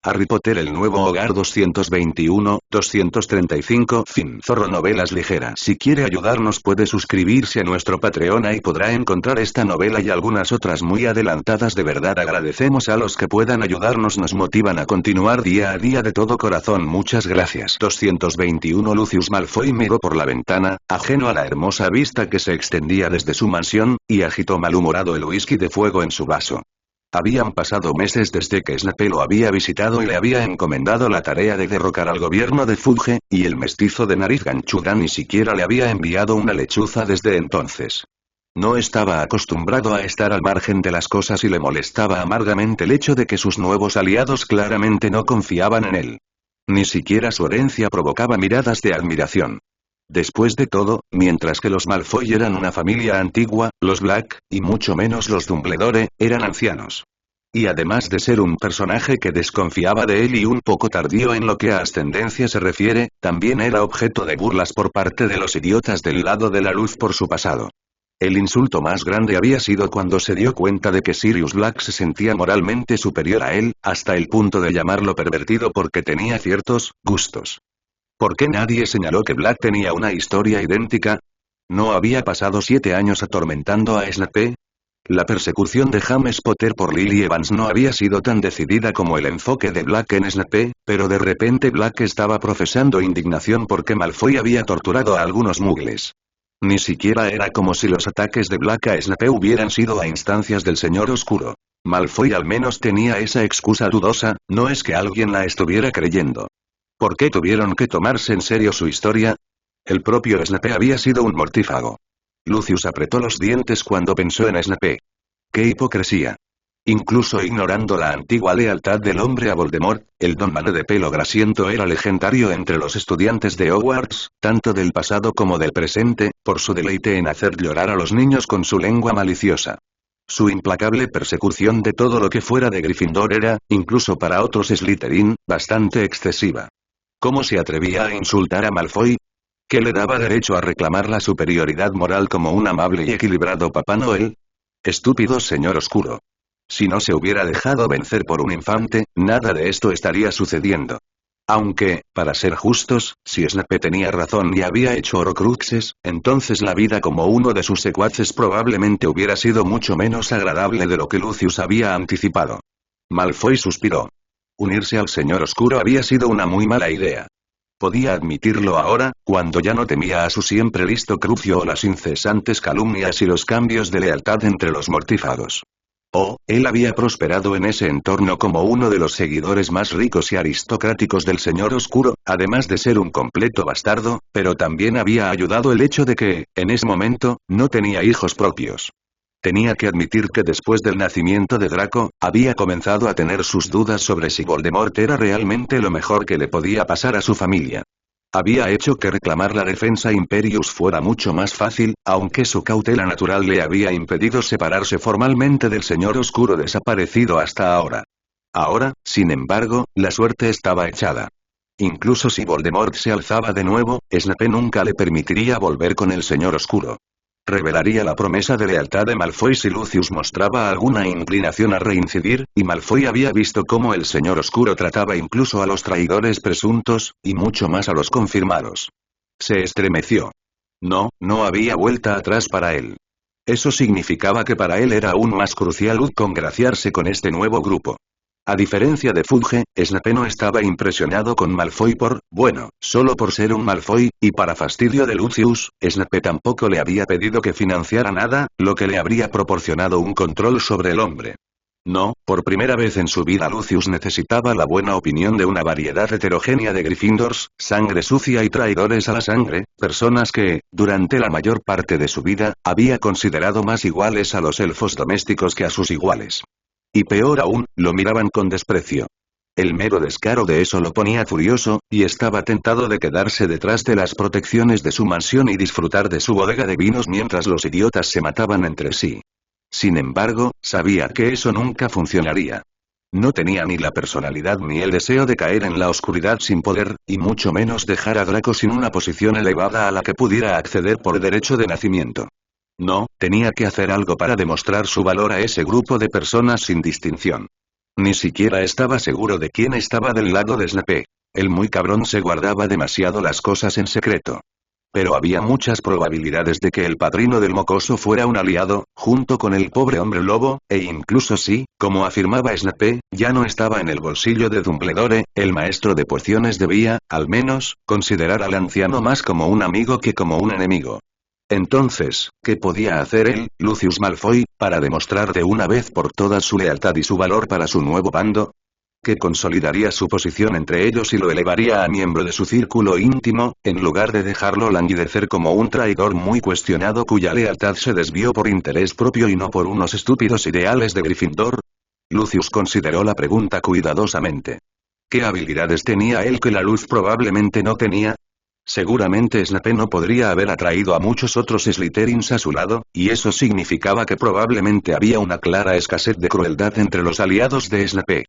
Harry Potter el nuevo hogar 221, 235 fin. Zorro novelas ligeras. Si quiere ayudarnos puede suscribirse a nuestro Patreon y podrá encontrar esta novela y algunas otras muy adelantadas. De verdad agradecemos a los que puedan ayudarnos, nos motivan a continuar día a día de todo corazón, muchas gracias. 221 Lucius Malfoy miró por la ventana, ajeno a la hermosa vista que se extendía desde su mansión, y agitó malhumorado el whisky de fuego en su vaso. Habían pasado meses desde que Snape lo había visitado y le había encomendado la tarea de derrocar al gobierno de Fudge, y el mestizo de nariz ganchuda ni siquiera le había enviado una lechuza desde entonces. No estaba acostumbrado a estar al margen de las cosas y le molestaba amargamente el hecho de que sus nuevos aliados claramente no confiaban en él. Ni siquiera su herencia provocaba miradas de admiración. Después de todo, mientras que los Malfoy eran una familia antigua, los Black, y mucho menos los Dumbledore, eran ancianos. Y además de ser un personaje que desconfiaba de él y un poco tardío en lo que a ascendencia se refiere, también era objeto de burlas por parte de los idiotas del lado de la luz por su pasado. El insulto más grande había sido cuando se dio cuenta de que Sirius Black se sentía moralmente superior a él, hasta el punto de llamarlo pervertido porque tenía ciertos gustos. ¿Por qué nadie señaló que Black tenía una historia idéntica? ¿No había pasado 7 años atormentando a Snape? La persecución de James Potter por Lily Evans no había sido tan decidida como el enfoque de Black en Snape, pero de repente Black estaba profesando indignación porque Malfoy había torturado a algunos muggles. Ni siquiera era como si los ataques de Black a Snape hubieran sido a instancias del Señor Oscuro. Malfoy al menos tenía esa excusa dudosa, no es que alguien la estuviera creyendo. ¿Por qué tuvieron que tomarse en serio su historia? El propio Snape había sido un mortífago. Lucius apretó los dientes cuando pensó en Snape. ¡Qué hipocresía! Incluso ignorando la antigua lealtad del hombre a Voldemort, el don Mane de pelo grasiento era legendario entre los estudiantes de Hogwarts, tanto del pasado como del presente, por su deleite en hacer llorar a los niños con su lengua maliciosa. Su implacable persecución de todo lo que fuera de Gryffindor era, incluso para otros Slytherin, bastante excesiva. ¿Cómo se atrevía a insultar a Malfoy? ¿Qué le daba derecho a reclamar la superioridad moral como un amable y equilibrado Papá Noel? Estúpido Señor Oscuro. Si no se hubiera dejado vencer por un infante, nada de esto estaría sucediendo. Aunque, para ser justos, si Snape tenía razón y había hecho Horcruxes, entonces la vida como uno de sus secuaces probablemente hubiera sido mucho menos agradable de lo que Lucius había anticipado. Malfoy suspiró. Unirse al Señor Oscuro había sido una muy mala idea. Podía admitirlo ahora, cuando ya no temía a su siempre listo Crucio o las incesantes calumnias y los cambios de lealtad entre los mortífagos. Él había prosperado en ese entorno como uno de los seguidores más ricos y aristocráticos del Señor Oscuro, además de ser un completo bastardo, pero también había ayudado el hecho de que, en ese momento, no tenía hijos propios. Tenía que admitir que después del nacimiento de Draco, había comenzado a tener sus dudas sobre si Voldemort era realmente lo mejor que le podía pasar a su familia. Había hecho que reclamar la defensa Imperius fuera mucho más fácil, aunque su cautela natural le había impedido separarse formalmente del Señor Oscuro desaparecido hasta ahora. Ahora, sin embargo, la suerte estaba echada. Incluso si Voldemort se alzaba de nuevo, Snape nunca le permitiría volver con el Señor Oscuro. Revelaría la promesa de lealtad de Malfoy si Lucius mostraba alguna inclinación a reincidir, y Malfoy había visto cómo el Señor Oscuro trataba incluso a los traidores presuntos, y mucho más a los confirmados. Se estremeció. No había vuelta atrás para él. Eso significaba que para él era aún más crucial congraciarse con este nuevo grupo. A diferencia de Fudge, Snape no estaba impresionado con Malfoy solo por ser un Malfoy, y para fastidio de Lucius, Snape tampoco le había pedido que financiara nada, lo que le habría proporcionado un control sobre el hombre. No, por primera vez en su vida Lucius necesitaba la buena opinión de una variedad heterogénea de Gryffindors, sangre sucia y traidores a la sangre, personas que, durante la mayor parte de su vida, había considerado más iguales a los elfos domésticos que a sus iguales. Y peor aún, lo miraban con desprecio. El mero descaro de eso lo ponía furioso, y estaba tentado de quedarse detrás de las protecciones de su mansión y disfrutar de su bodega de vinos mientras los idiotas se mataban entre sí. Sin embargo, sabía que eso nunca funcionaría. No tenía ni la personalidad ni el deseo de caer en la oscuridad sin poder, y mucho menos dejar a Draco sin una posición elevada a la que pudiera acceder por derecho de nacimiento. No, tenía que hacer algo para demostrar su valor a ese grupo de personas sin distinción. Ni siquiera estaba seguro de quién estaba del lado de Snape. El muy cabrón se guardaba demasiado las cosas en secreto. Pero había muchas probabilidades de que el padrino del mocoso fuera un aliado, junto con el pobre hombre lobo, e incluso si, como afirmaba Snape, ya no estaba en el bolsillo de Dumbledore, el maestro de pociones debía, al menos, considerar al anciano más como un amigo que como un enemigo. Entonces, ¿qué podía hacer él, Lucius Malfoy, para demostrar de una vez por todas su lealtad y su valor para su nuevo bando? Que consolidaría su posición entre ellos y lo elevaría a miembro de su círculo íntimo, en lugar de dejarlo languidecer como un traidor muy cuestionado cuya lealtad se desvió por interés propio y no por unos estúpidos ideales de Gryffindor. Lucius consideró la pregunta cuidadosamente. ¿Qué habilidades tenía él que la luz probablemente no tenía? Seguramente Snape no podría haber atraído a muchos otros Slytherins a su lado, y eso significaba que probablemente había una clara escasez de crueldad entre los aliados de Snape.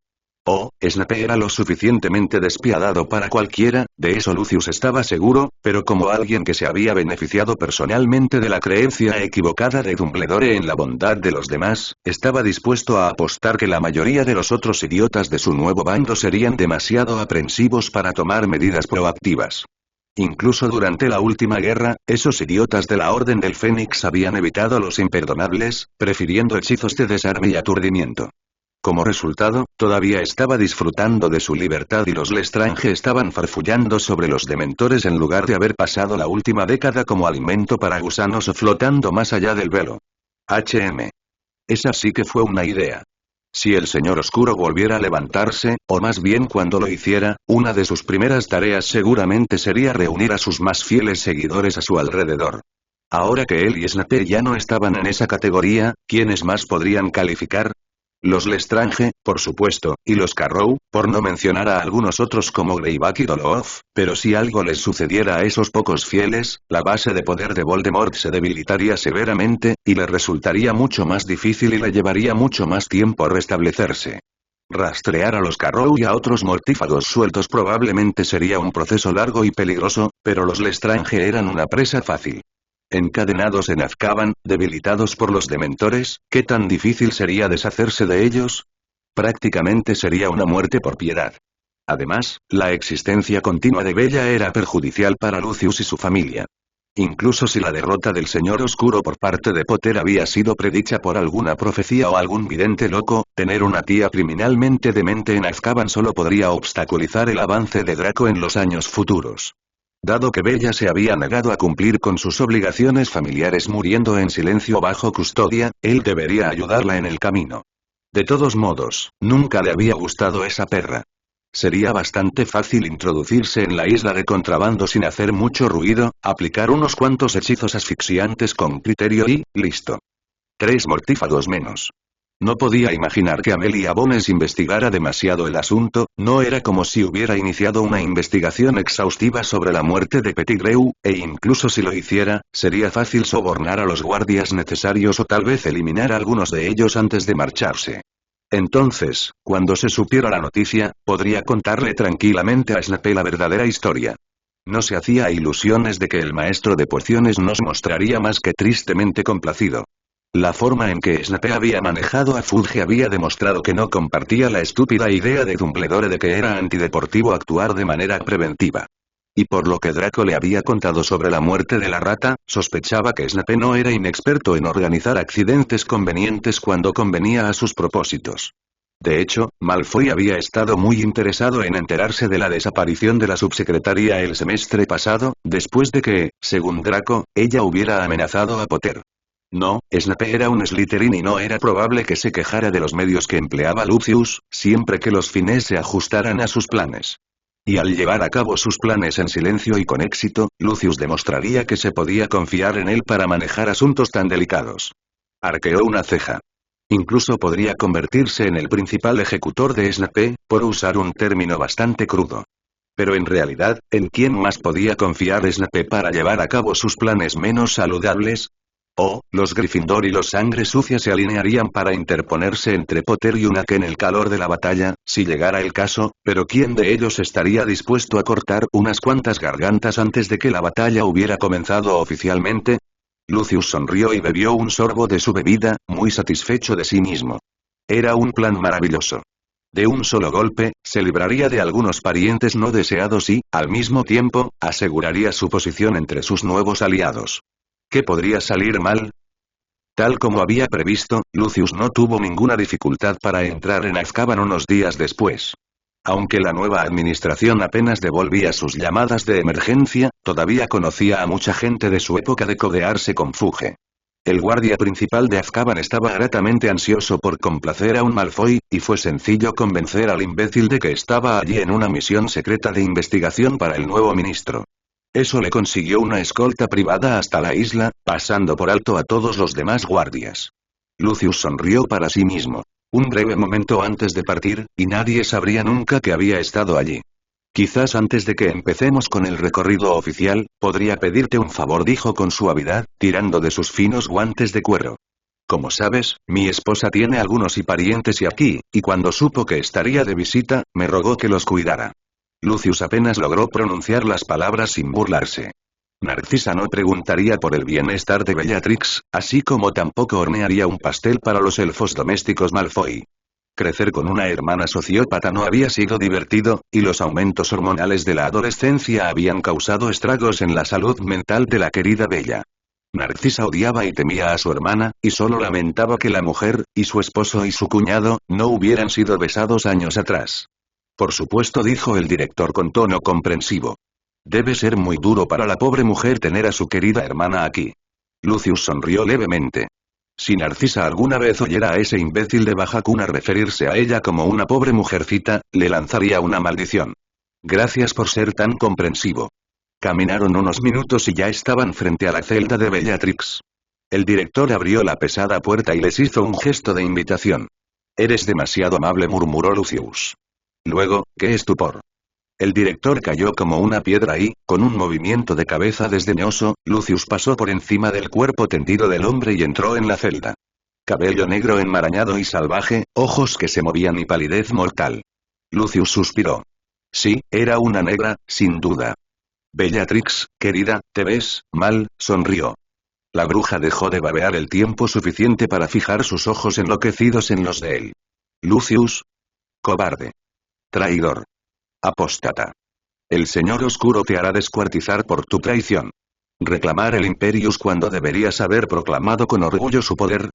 Snape era lo suficientemente despiadado para cualquiera, de eso Lucius estaba seguro, pero como alguien que se había beneficiado personalmente de la creencia equivocada de Dumbledore en la bondad de los demás, estaba dispuesto a apostar que la mayoría de los otros idiotas de su nuevo bando serían demasiado aprensivos para tomar medidas proactivas. Incluso durante la última guerra, esos idiotas de la Orden del Fénix habían evitado los imperdonables, prefiriendo hechizos de desarme y aturdimiento. Como resultado, todavía estaba disfrutando de su libertad y los Lestrange estaban farfullando sobre los dementores en lugar de haber pasado la última década como alimento para gusanos o flotando más allá del velo. Esa sí que fue una idea. Si el Señor Oscuro volviera a levantarse, o más bien cuando lo hiciera, una de sus primeras tareas seguramente sería reunir a sus más fieles seguidores a su alrededor. Ahora que él y Snape ya no estaban en esa categoría, ¿quiénes más podrían calificar? Los Lestrange, por supuesto, y los Carrow, por no mencionar a algunos otros como Greyback y Doloof, pero si algo les sucediera a esos pocos fieles, la base de poder de Voldemort se debilitaría severamente, y le resultaría mucho más difícil y le llevaría mucho más tiempo restablecerse. Rastrear a los Carrow y a otros mortífagos sueltos probablemente sería un proceso largo y peligroso, pero los Lestrange eran una presa fácil. Encadenados en Azkaban, debilitados por los dementores, ¿qué tan difícil sería deshacerse de ellos? Prácticamente sería una muerte por piedad. Además, la existencia continua de Bella era perjudicial para Lucius y su familia. Incluso si la derrota del Señor Oscuro por parte de Potter había sido predicha por alguna profecía o algún vidente loco, tener una tía criminalmente demente en Azkaban solo podría obstaculizar el avance de Draco en los años futuros. Dado que Bella se había negado a cumplir con sus obligaciones familiares muriendo en silencio bajo custodia, él debería ayudarla en el camino. De todos modos, nunca le había gustado esa perra. Sería bastante fácil introducirse en la isla de contrabando sin hacer mucho ruido, aplicar unos cuantos hechizos asfixiantes con criterio y, listo. 3 mortífagos menos. No podía imaginar que Amelia Bones investigara demasiado el asunto, no era como si hubiera iniciado una investigación exhaustiva sobre la muerte de Pettigrew, e incluso si lo hiciera, sería fácil sobornar a los guardias necesarios o tal vez eliminar a algunos de ellos antes de marcharse. Entonces, cuando se supiera la noticia, podría contarle tranquilamente a Snape la verdadera historia. No se hacía ilusiones de que el maestro de pociones nos mostraría más que tristemente complacido. La forma en que Snape había manejado a Fudge había demostrado que no compartía la estúpida idea de Dumbledore de que era antideportivo actuar de manera preventiva. Y por lo que Draco le había contado sobre la muerte de la rata, sospechaba que Snape no era inexperto en organizar accidentes convenientes cuando convenía a sus propósitos. De hecho, Malfoy había estado muy interesado en enterarse de la desaparición de la subsecretaria el semestre pasado, después de que, según Draco, ella hubiera amenazado a Potter. No, Snape era un Slytherin y no era probable que se quejara de los medios que empleaba Lucius, siempre que los fines se ajustaran a sus planes. Y al llevar a cabo sus planes en silencio y con éxito, Lucius demostraría que se podía confiar en él para manejar asuntos tan delicados. Arqueó una ceja. Incluso podría convertirse en el principal ejecutor de Snape, por usar un término bastante crudo. Pero en realidad, ¿en quién más podía confiar Snape para llevar a cabo sus planes menos saludables? Los Gryffindor y los Sangre Sucia se alinearían para interponerse entre Potter y Unaque en el calor de la batalla, si llegara el caso, pero ¿quién de ellos estaría dispuesto a cortar unas cuantas gargantas antes de que la batalla hubiera comenzado oficialmente? Lucius sonrió y bebió un sorbo de su bebida, muy satisfecho de sí mismo. Era un plan maravilloso. De un solo golpe, se libraría de algunos parientes no deseados y, al mismo tiempo, aseguraría su posición entre sus nuevos aliados. ¿Qué podría salir mal? Tal como había previsto, Lucius no tuvo ninguna dificultad para entrar en Azkaban unos días después. Aunque la nueva administración apenas devolvía sus llamadas de emergencia, todavía conocía a mucha gente de su época de codearse con Fuge. El guardia principal de Azkaban estaba gratamente ansioso por complacer a un Malfoy, y fue sencillo convencer al imbécil de que estaba allí en una misión secreta de investigación para el nuevo ministro. Eso le consiguió una escolta privada hasta la isla, pasando por alto a todos los demás guardias. Lucius sonrió para sí mismo. Un breve momento antes de partir, y nadie sabría nunca que había estado allí. Quizás antes de que empecemos con el recorrido oficial, podría pedirte un favor, dijo con suavidad, tirando de sus finos guantes de cuero. Como sabes, mi esposa tiene algunos parientes y aquí, y cuando supo que estaría de visita, me rogó que los cuidara. Lucius apenas logró pronunciar las palabras sin burlarse. Narcisa no preguntaría por el bienestar de Bellatrix, así como tampoco hornearía un pastel para los elfos domésticos Malfoy. Crecer con una hermana sociópata no había sido divertido, y los aumentos hormonales de la adolescencia habían causado estragos en la salud mental de la querida Bella. Narcisa odiaba y temía a su hermana, y solo lamentaba que la mujer, y su esposo y su cuñado, no hubieran sido besados años atrás. Por supuesto, dijo el director con tono comprensivo. Debe ser muy duro para la pobre mujer tener a su querida hermana aquí. Lucius sonrió levemente. Si Narcisa alguna vez oyera a ese imbécil de baja cuna referirse a ella como una pobre mujercita, le lanzaría una maldición. Gracias por ser tan comprensivo. Caminaron unos minutos y ya estaban frente a la celda de Bellatrix. El director abrió la pesada puerta y les hizo un gesto de invitación. Eres demasiado amable, murmuró Lucius. Luego, qué estupor. El director cayó como una piedra y, con un movimiento de cabeza desdeñoso, Lucius pasó por encima del cuerpo tendido del hombre y entró en la celda. Cabello negro enmarañado y salvaje, ojos que se movían y palidez mortal. Lucius suspiró. Sí, era una negra, sin duda. Bellatrix, querida, ¿te ves mal?, sonrió. La bruja dejó de babear el tiempo suficiente para fijar sus ojos enloquecidos en los de él. Lucius. Cobarde. Traidor. Apóstata. El Señor Oscuro te hará descuartizar por tu traición. ¿Reclamar el Imperius cuando deberías haber proclamado con orgullo su poder?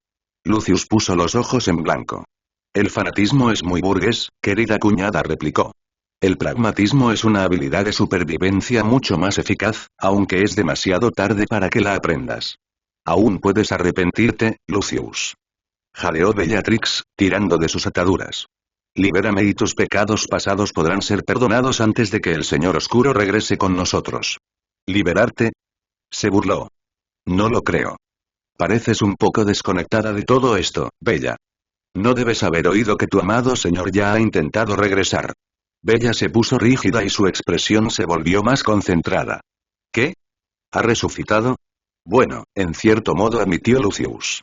Lucius puso los ojos en blanco. El fanatismo es muy burgués, querida cuñada, replicó. El pragmatismo es una habilidad de supervivencia mucho más eficaz, aunque es demasiado tarde para que la aprendas. Aún puedes arrepentirte, Lucius. Jadeó Bellatrix, tirando de sus ataduras. Libérame y tus pecados pasados podrán ser perdonados antes de que el Señor Oscuro regrese con nosotros. ¿Liberarte? Se burló. No lo creo. Pareces un poco desconectada de todo esto, Bella. No debes haber oído que tu amado señor ya ha intentado regresar. Bella se puso rígida y su expresión se volvió más concentrada. ¿Qué? ¿Ha resucitado? Bueno, en cierto modo, admitió Lucius.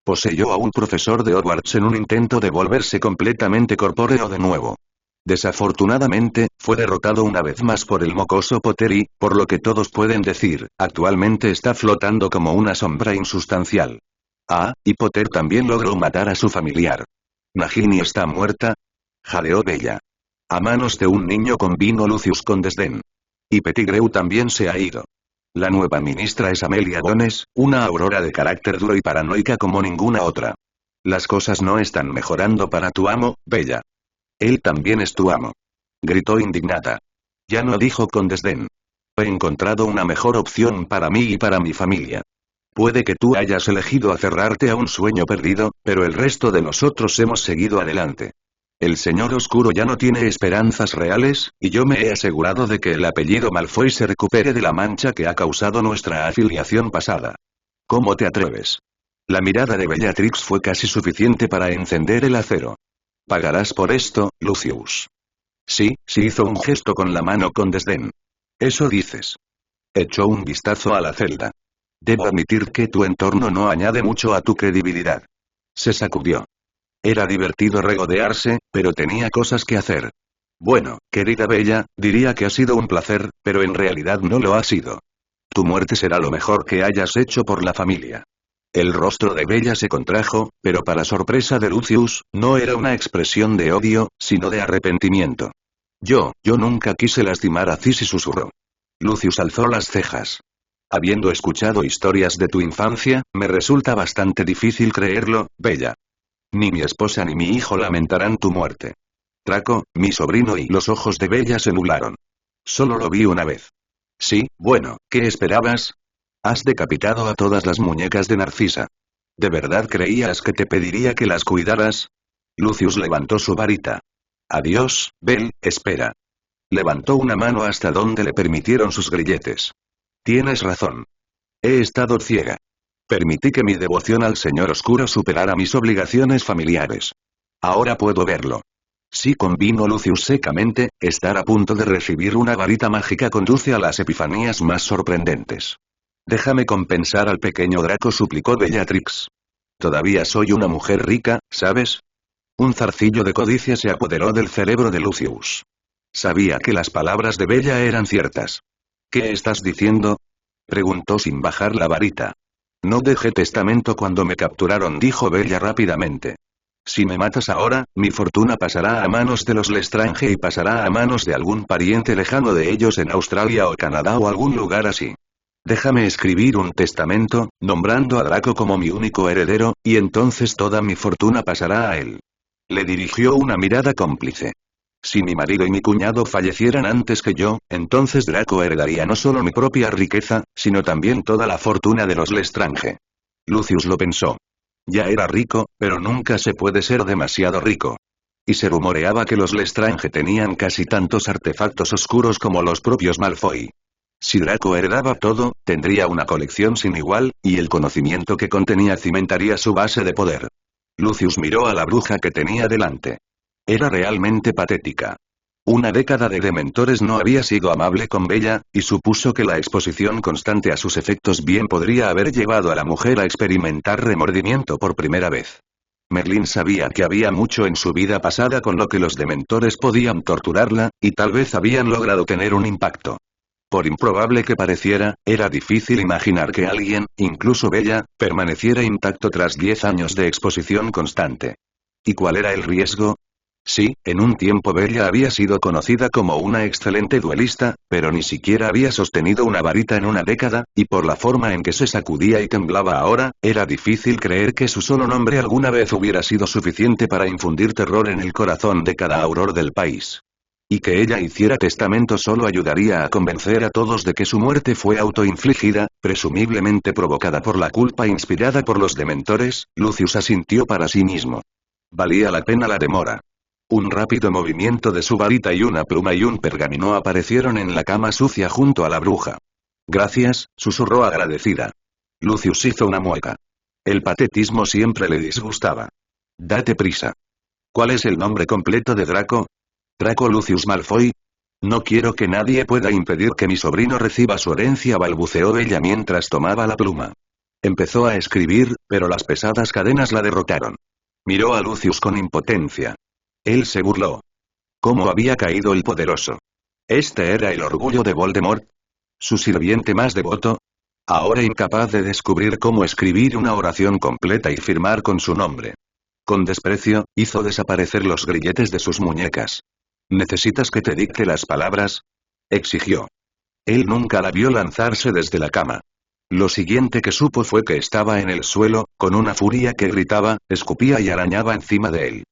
Poseyó a un profesor de Hogwarts en un intento de volverse completamente corpóreo de nuevo. Desafortunadamente, fue derrotado una vez más por el mocoso Potter y, por lo que todos pueden decir, actualmente está flotando como una sombra insustancial. Ah, y Potter también logró matar a su familiar. ¿Nagini está muerta? Jadeó Bella. A manos de un niño, convino Lucius con desdén. Y Pettigrew también se ha ido. La nueva ministra es Amelia Bones, una aurora de carácter duro y paranoica como ninguna otra. Las cosas no están mejorando para tu amo, Bella. Él también es tu amo. Gritó indignada. Ya no, dijo con desdén. He encontrado una mejor opción para mí y para mi familia. Puede que tú hayas elegido aferrarte a un sueño perdido, pero el resto de nosotros hemos seguido adelante. El Señor Oscuro ya no tiene esperanzas reales, y yo me he asegurado de que el apellido Malfoy se recupere de la mancha que ha causado nuestra afiliación pasada. ¿Cómo te atreves? La mirada de Bellatrix fue casi suficiente para encender el acero. Pagarás por esto, Lucius. Sí, hizo un gesto con la mano con desdén. Eso dices. Echó un vistazo a la celda. Debo admitir que tu entorno no añade mucho a tu credibilidad. Se sacudió. Era divertido regodearse, pero tenía cosas que hacer. Bueno, querida Bella, diría que ha sido un placer, pero en realidad no lo ha sido. Tu muerte será lo mejor que hayas hecho por la familia. El rostro de Bella se contrajo, pero para sorpresa de Lucius, no era una expresión de odio, sino de arrepentimiento. Yo nunca quise lastimar a Cis y susurró. Lucius alzó las cejas. Habiendo escuchado historias de tu infancia, me resulta bastante difícil creerlo, Bella. Ni mi esposa ni mi hijo lamentarán tu muerte. Draco, mi sobrino y los ojos de Bella se nublaron. Solo lo vi una vez. Sí, bueno, ¿qué esperabas? Has decapitado a todas las muñecas de Narcisa. ¿De verdad creías que te pediría que las cuidaras? Lucius levantó su varita. Adiós, Bell, espera. Levantó una mano hasta donde le permitieron sus grilletes. Tienes razón. He estado ciega. Permití que mi devoción al Señor Oscuro superara mis obligaciones familiares. Ahora puedo verlo. Sí, convino Lucius secamente, estar a punto de recibir una varita mágica conduce a las epifanías más sorprendentes. Déjame compensar al pequeño Draco, suplicó Bellatrix. Todavía soy una mujer rica, ¿sabes? Un zarcillo de codicia se apoderó del cerebro de Lucius. Sabía que las palabras de Bella eran ciertas. ¿Qué estás diciendo? Preguntó sin bajar la varita. No dejé testamento cuando me capturaron, dijo Bella rápidamente. Si me matas ahora, mi fortuna pasará a manos de los Lestrange y pasará a manos de algún pariente lejano de ellos en Australia o Canadá o algún lugar así. Déjame escribir un testamento, nombrando a Draco como mi único heredero, y entonces toda mi fortuna pasará a él. Le dirigió una mirada cómplice. Si mi marido y mi cuñado fallecieran antes que yo, entonces Draco heredaría no solo mi propia riqueza, sino también toda la fortuna de los Lestrange. Lucius lo pensó. Ya era rico, pero nunca se puede ser demasiado rico. Y se rumoreaba que los Lestrange tenían casi tantos artefactos oscuros como los propios Malfoy. Si Draco heredaba todo, tendría una colección sin igual, y el conocimiento que contenía cimentaría su base de poder. Lucius miró a la bruja que tenía delante. Era realmente patética. Una década de dementores no había sido amable con Bella, y supuso que la exposición constante a sus efectos bien podría haber llevado a la mujer a experimentar remordimiento por primera vez. Merlín sabía que había mucho en su vida pasada con lo que los dementores podían torturarla, y tal vez habían logrado tener un impacto. Por improbable que pareciera, era difícil imaginar que alguien, incluso Bella, permaneciera intacto tras 10 años de exposición constante. ¿Y cuál era el riesgo? Sí, en un tiempo Bella había sido conocida como una excelente duelista, pero ni siquiera había sostenido una varita en una década, y por la forma en que se sacudía y temblaba ahora, era difícil creer que su solo nombre alguna vez hubiera sido suficiente para infundir terror en el corazón de cada auror del país. Y que ella hiciera testamento solo ayudaría a convencer a todos de que su muerte fue autoinfligida, presumiblemente provocada por la culpa inspirada por los dementores. Lucius asintió para sí mismo. Valía la pena la demora. Un rápido movimiento de su varita y una pluma y un pergamino aparecieron en la cama sucia junto a la bruja. Gracias, susurró agradecida. Lucius hizo una mueca. El patetismo siempre le disgustaba. Date prisa. ¿Cuál es el nombre completo de Draco? Draco Lucius Malfoy. No quiero que nadie pueda impedir que mi sobrino reciba su herencia, balbuceó Bella mientras tomaba la pluma. Empezó a escribir, pero las pesadas cadenas la derrotaron. Miró a Lucius con impotencia. Él se burló. ¿Cómo había caído el poderoso? ¿Este era el orgullo de Voldemort? ¿Su sirviente más devoto? Ahora incapaz de descubrir cómo escribir una oración completa y firmar con su nombre. Con desprecio, hizo desaparecer los grilletes de sus muñecas. ¿Necesitas que te dicte las palabras? Exigió. Él nunca la vio lanzarse desde la cama. Lo siguiente que supo fue que estaba en el suelo, con una furia que gritaba, escupía y arañaba encima de él.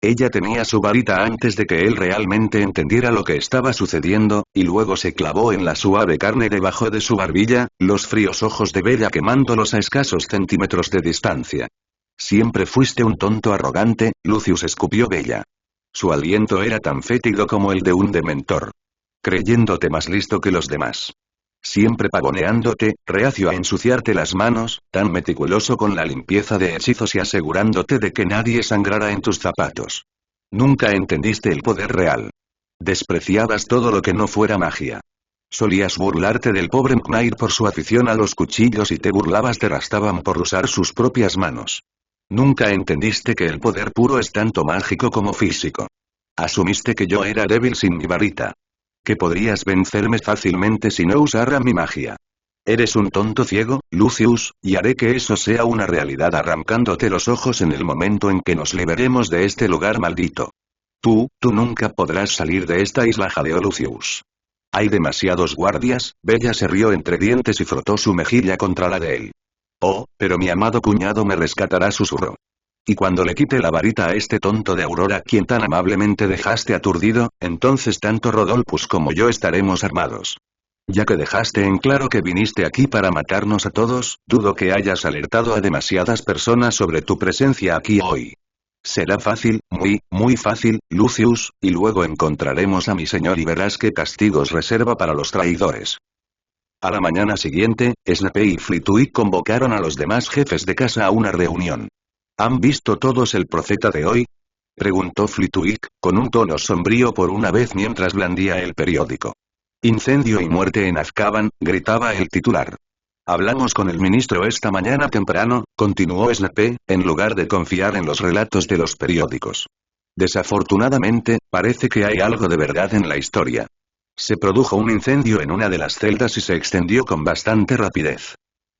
Ella tenía su varita antes de que él realmente entendiera lo que estaba sucediendo, y luego se clavó en la suave carne debajo de su barbilla, los fríos ojos de Bella quemándolos a escasos centímetros de distancia. Siempre fuiste un tonto arrogante, Lucius, escupió Bella. Su aliento era tan fétido como el de un dementor. Creyéndote más listo que los demás. Siempre pavoneándote, reacio a ensuciarte las manos, tan meticuloso con la limpieza de hechizos y asegurándote de que nadie sangrara en tus zapatos. Nunca entendiste el poder real. Despreciabas todo lo que no fuera magia. Solías burlarte del pobre Mknair por su afición a los cuchillos y te burlabas de Rastavan por usar sus propias manos. Nunca entendiste que el poder puro es tanto mágico como físico. Asumiste que yo era débil sin mi varita. Que podrías vencerme fácilmente si no usara mi magia. Eres un tonto ciego, Lucius, y haré que eso sea una realidad arrancándote los ojos en el momento en que nos liberemos de este lugar maldito. Tú nunca podrás salir de esta isla, jadeó Lucius. Hay demasiados guardias, Bella se rió entre dientes y frotó su mejilla contra la de él. Oh, pero mi amado cuñado me rescatará, susurró. Y cuando le quite la varita a este tonto de Aurora, quien tan amablemente dejaste aturdido, entonces tanto Rodolphus como yo estaremos armados. Ya que dejaste en claro que viniste aquí para matarnos a todos, dudo que hayas alertado a demasiadas personas sobre tu presencia aquí hoy. Será fácil, muy fácil, Lucius, y luego encontraremos a mi señor y verás qué castigos reserva para los traidores. A la mañana siguiente, Snape y Flitwick convocaron a los demás jefes de casa a una reunión. ¿Han visto todos el profeta de hoy?, preguntó Flitwick, con un tono sombrío por una vez mientras blandía el periódico. Incendio y muerte en Azkaban, gritaba el titular. Hablamos con el ministro esta mañana temprano, continuó Snape, en lugar de confiar en los relatos de los periódicos. Desafortunadamente, parece que hay algo de verdad en la historia. Se produjo un incendio en una de las celdas y se extendió con bastante rapidez.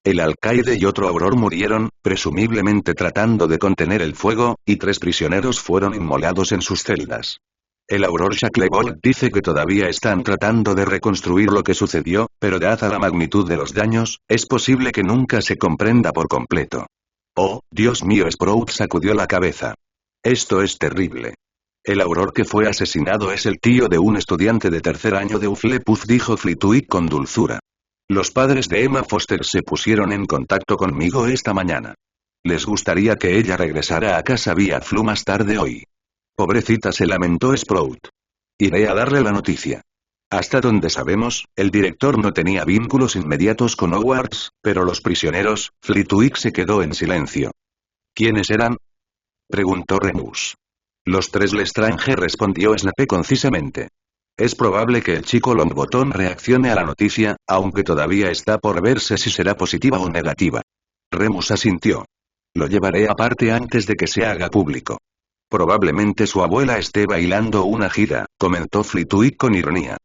El alcaide y otro auror murieron, presumiblemente tratando de contener el fuego, y 3 prisioneros fueron inmolados en sus celdas. El auror Shacklebolt dice que todavía están tratando de reconstruir lo que sucedió, pero dada la magnitud de los daños, es posible que nunca se comprenda por completo. Oh, Dios mío, Sprout sacudió la cabeza. Esto es terrible. El auror que fue asesinado es el tío de un estudiante de 3er año de Hufflepuff, dijo Flitwick con dulzura. Los padres de Emma Foster se pusieron en contacto conmigo esta mañana. Les gustaría que ella regresara a casa vía Flu más tarde hoy. Pobrecita, se lamentó Sprout. Iré a darle la noticia. Hasta donde sabemos, el director no tenía vínculos inmediatos con Hogwarts, pero los prisioneros, Flitwick se quedó en silencio. ¿Quiénes eran?, preguntó Remus. Los 3 Lestrange, respondió Snape concisamente. Es probable que el chico Longbottom reaccione a la noticia, aunque todavía está por verse si será positiva o negativa. Remus asintió. Lo llevaré aparte antes de que se haga público. Probablemente su abuela esté bailando una gira, comentó Flitwick con ironía.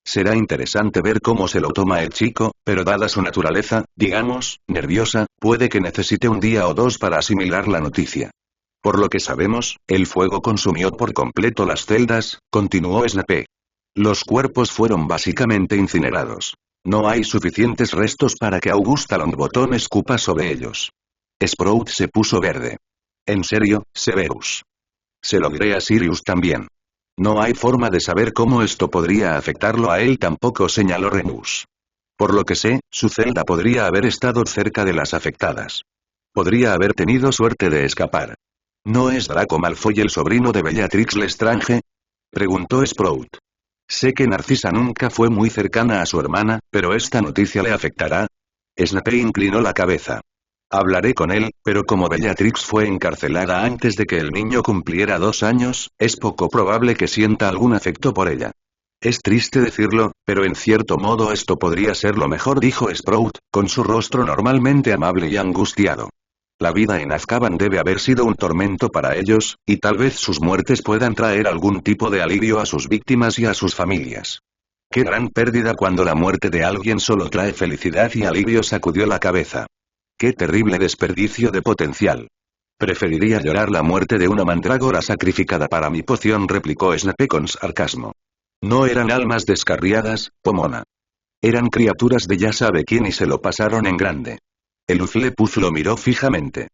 Será interesante ver cómo se lo toma el chico, pero dada su naturaleza, digamos, nerviosa, puede que necesite un día o 2 para asimilar la noticia. Por lo que sabemos, el fuego consumió por completo las celdas, continuó Snape. Los cuerpos fueron básicamente incinerados. No hay suficientes restos para que Augusta Longbottom escupa sobre ellos. Sprout se puso verde. En serio, Severus. Se lo diré a Sirius también. No hay forma de saber cómo esto podría afectarlo a él tampoco, señaló Remus. Por lo que sé, su celda podría haber estado cerca de las afectadas. Podría haber tenido suerte de escapar. ¿No es Draco Malfoy el sobrino de Bellatrix Lestrange?, preguntó Sprout. Sé que Narcisa nunca fue muy cercana a su hermana, pero esta noticia le afectará. Snape inclinó la cabeza. Hablaré con él, pero como Bellatrix fue encarcelada antes de que el niño cumpliera 2 años, es poco probable que sienta algún afecto por ella. Es triste decirlo, pero en cierto modo esto podría ser lo mejor, dijo Sprout, con su rostro normalmente amable y angustiado. La vida en Azkaban debe haber sido un tormento para ellos, y tal vez sus muertes puedan traer algún tipo de alivio a sus víctimas y a sus familias. Qué gran pérdida cuando la muerte de alguien solo trae felicidad y alivio, sacudió la cabeza. Qué terrible desperdicio de potencial. Preferiría llorar la muerte de una mandrágora sacrificada para mi poción, replicó Snape con sarcasmo. No eran almas descarriadas, Pomona. Eran criaturas de ya sabe quién y se lo pasaron en grande. El Hufflepuff lo miró fijamente.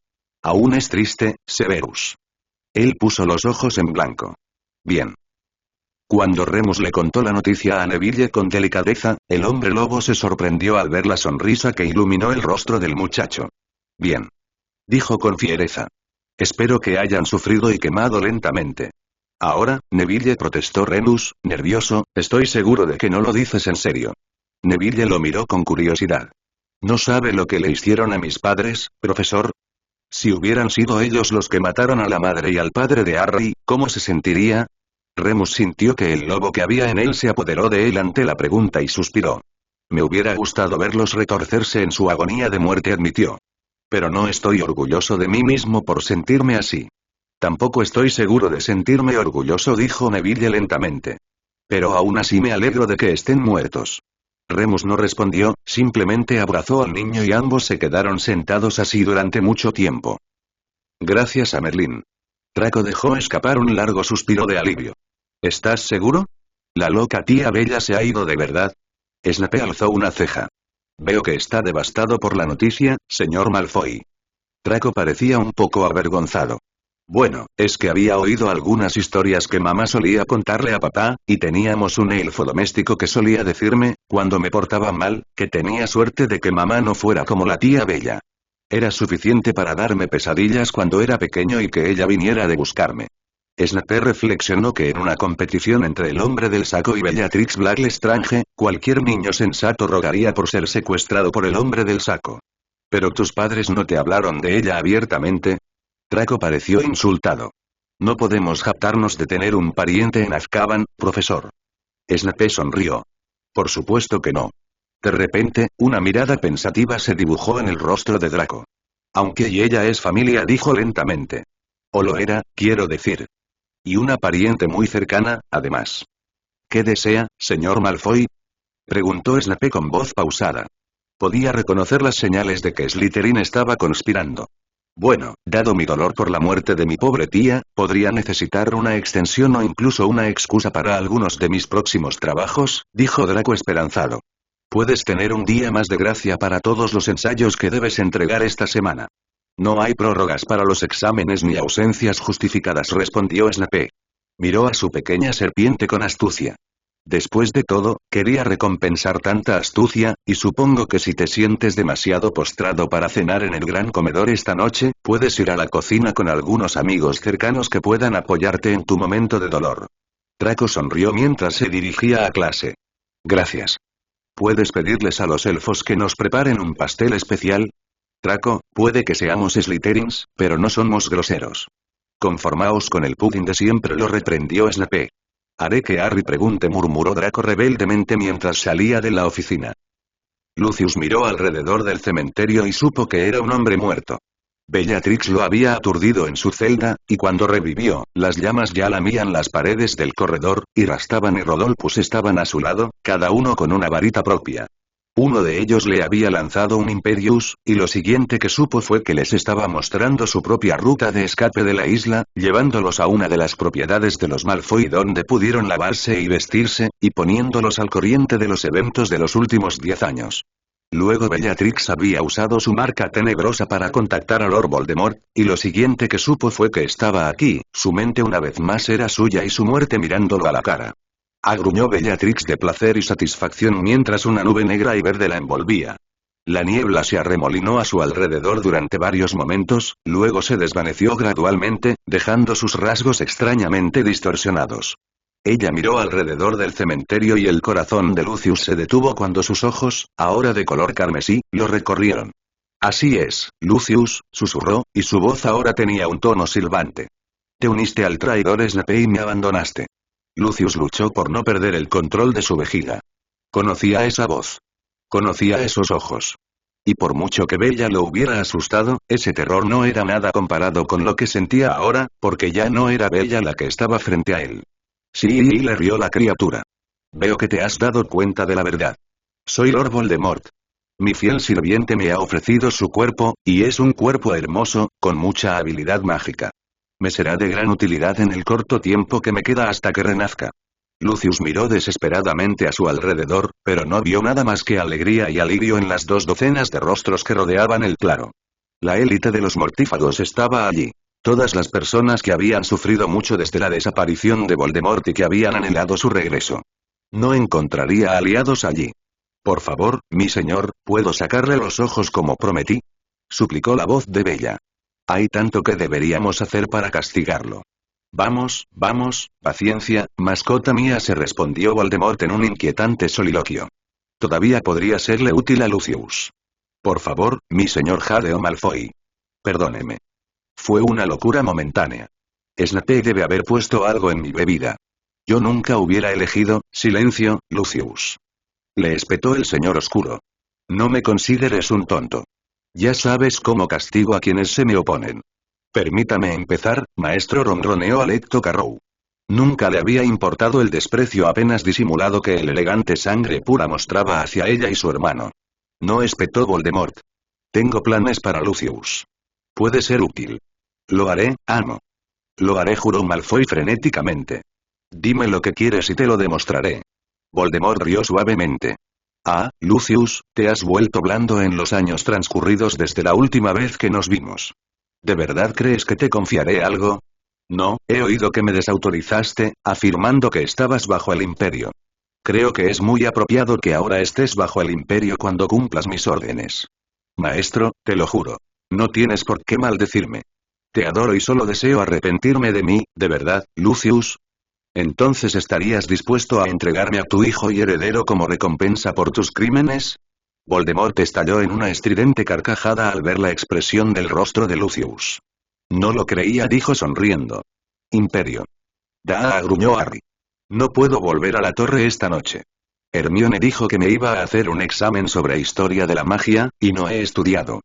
Aún es triste, Severus. Él puso los ojos en blanco. Bien. Cuando Remus le contó la noticia a Neville con delicadeza, el hombre lobo se sorprendió al ver la sonrisa que iluminó el rostro del muchacho. Bien. Dijo con fiereza. Espero que hayan sufrido y quemado lentamente. Ahora, Neville, protestó Remus, nervioso, estoy seguro de que no lo dices en serio. Neville lo miró con curiosidad. ¿No sabe lo que le hicieron a mis padres, profesor? Si hubieran sido ellos los que mataron a la madre y al padre de Harry, ¿cómo se sentiría? Remus sintió que el lobo que había en él se apoderó de él ante la pregunta y suspiró. Me hubiera gustado verlos retorcerse en su agonía de muerte, admitió. Pero no estoy orgulloso de mí mismo por sentirme así. Tampoco estoy seguro de sentirme orgulloso, dijo Neville lentamente. Pero aún así me alegro de que estén muertos. Remus no respondió, simplemente abrazó al niño y ambos se quedaron sentados así durante mucho tiempo. Gracias a Merlín. Draco dejó escapar un largo suspiro de alivio. ¿Estás seguro? La loca tía Bella se ha ido de verdad. Snape alzó una ceja. Veo que está devastado por la noticia, señor Malfoy. Draco parecía un poco avergonzado. Bueno, es que había oído algunas historias que mamá solía contarle a papá, y teníamos un elfo doméstico que solía decirme, cuando me portaba mal, que tenía suerte de que mamá no fuera como la tía Bella. Era suficiente para darme pesadillas cuando era pequeño y que ella viniera de buscarme. Snape reflexionó que en una competición entre el hombre del saco y Bellatrix Black Lestrange, cualquier niño sensato rogaría por ser secuestrado por el hombre del saco. ¿Pero tus padres no te hablaron de ella abiertamente? Draco pareció insultado. No podemos jactarnos de tener un pariente en Azkaban, profesor. Snape sonrió. Por supuesto que no. De repente, una mirada pensativa se dibujó en el rostro de Draco. Aunque y ella es familia, dijo lentamente. O lo era, quiero decir. Y una pariente muy cercana, además. ¿Qué desea, señor Malfoy? Preguntó Snape con voz pausada. Podía reconocer las señales de que Slytherin estaba conspirando. Bueno, dado mi dolor por la muerte de mi pobre tía, podría necesitar una extensión o incluso una excusa para algunos de mis próximos trabajos, dijo Draco esperanzado. Puedes tener un día más de gracia para todos los ensayos que debes entregar esta semana. No hay prórrogas para los exámenes ni ausencias justificadas, respondió Snape. Miró a su pequeña serpiente con astucia. Después de todo, quería recompensar tanta astucia, y supongo que si te sientes demasiado postrado para cenar en el gran comedor esta noche, puedes ir a la cocina con algunos amigos cercanos que puedan apoyarte en tu momento de dolor. Draco sonrió mientras se dirigía a clase. Gracias. ¿Puedes pedirles a los elfos que nos preparen un pastel especial? Draco, puede que seamos Slytherins, pero no somos groseros. Conformaos con el pudding de siempre, lo reprendió Snape. Haré que Harry pregunte, murmuró Draco rebeldemente mientras salía de la oficina. Lucius miró alrededor del cementerio y supo que era un hombre muerto. Bellatrix lo había aturdido en su celda, y cuando revivió, las llamas ya lamían las paredes del corredor, y Rastavan y Rodolphus estaban a su lado, cada uno con una varita propia. Uno de ellos le había lanzado un Imperius, y lo siguiente que supo fue que les estaba mostrando su propia ruta de escape de la isla, llevándolos a una de las propiedades de los Malfoy donde pudieron lavarse y vestirse, y poniéndolos al corriente de los eventos de los últimos 10 años. Luego Bellatrix había usado su marca tenebrosa para contactar a Lord Voldemort, y lo siguiente que supo fue que estaba aquí, su mente una vez más era suya y su muerte mirándolo a la cara. Agruñó Bellatrix de placer y satisfacción mientras una nube negra y verde la envolvía. La niebla se arremolinó a su alrededor durante varios momentos, luego se desvaneció gradualmente, dejando sus rasgos extrañamente distorsionados. Ella miró alrededor del cementerio y el corazón de Lucius se detuvo cuando sus ojos, ahora de color carmesí, lo recorrieron. Así es, Lucius, susurró, y su voz ahora tenía un tono silbante. Te uniste al traidor Snape y me abandonaste. Lucius luchó por no perder el control de su vejiga. Conocía esa voz. Conocía esos ojos. Y por mucho que Bella lo hubiera asustado, ese terror no era nada comparado con lo que sentía ahora, porque ya no era Bella la que estaba frente a él. Sí, y le rió la criatura. Veo que te has dado cuenta de la verdad. Soy Lord Voldemort. Mi fiel sirviente me ha ofrecido su cuerpo, y es un cuerpo hermoso, con mucha habilidad mágica. Me será de gran utilidad en el corto tiempo que me queda hasta que renazca. Lucius miró desesperadamente a su alrededor, pero no vio nada más que alegría y alivio en las 2 docenas de rostros que rodeaban el claro. La élite de los mortífagos estaba allí. Todas las personas que habían sufrido mucho desde la desaparición de Voldemort y que habían anhelado su regreso. No encontraría aliados allí. Por favor, mi señor, ¿puedo sacarle los ojos como prometí? Suplicó la voz de Bella. Hay tanto que deberíamos hacer para castigarlo. Vamos, paciencia, mascota mía, se respondió Voldemort en un inquietante soliloquio. Todavía podría serle útil a Lucius. Por favor, mi señor Jadeo Malfoy. Perdóneme. Fue una locura momentánea. Snape debe haber puesto algo en mi bebida. Yo nunca hubiera elegido, silencio, Lucius. Le espetó el señor oscuro. No me consideres un tonto. Ya sabes cómo castigo a quienes se me oponen. Permítame empezar, maestro, ronroneó Alecto Carrow. Nunca le había importado el desprecio apenas disimulado que el elegante sangre pura mostraba hacia ella y su hermano. No, espetó Voldemort. Tengo planes para Lucius. Puede ser útil. Lo haré, amo. Lo haré, juró Malfoy frenéticamente. Dime lo que quieres y te lo demostraré. Voldemort rió suavemente. Ah, Lucius, te has vuelto blando en los años transcurridos desde la última vez que nos vimos. ¿De verdad crees que te confiaré algo? No, he oído que me desautorizaste, afirmando que estabas bajo el Imperio. Creo que es muy apropiado que ahora estés bajo el Imperio cuando cumplas mis órdenes. Maestro, te lo juro. No tienes por qué maldecirme. Te adoro y solo deseo arrepentirme de mí, ¿de verdad, Lucius? ¿Entonces estarías dispuesto a entregarme a tu hijo y heredero como recompensa por tus crímenes? Voldemort estalló en una estridente carcajada al ver la expresión del rostro de Lucius. No lo creía, dijo sonriendo. Imperio. Gruñó Harry. No puedo volver a la torre esta noche. Hermione dijo que me iba a hacer un examen sobre historia de la magia, y no he estudiado.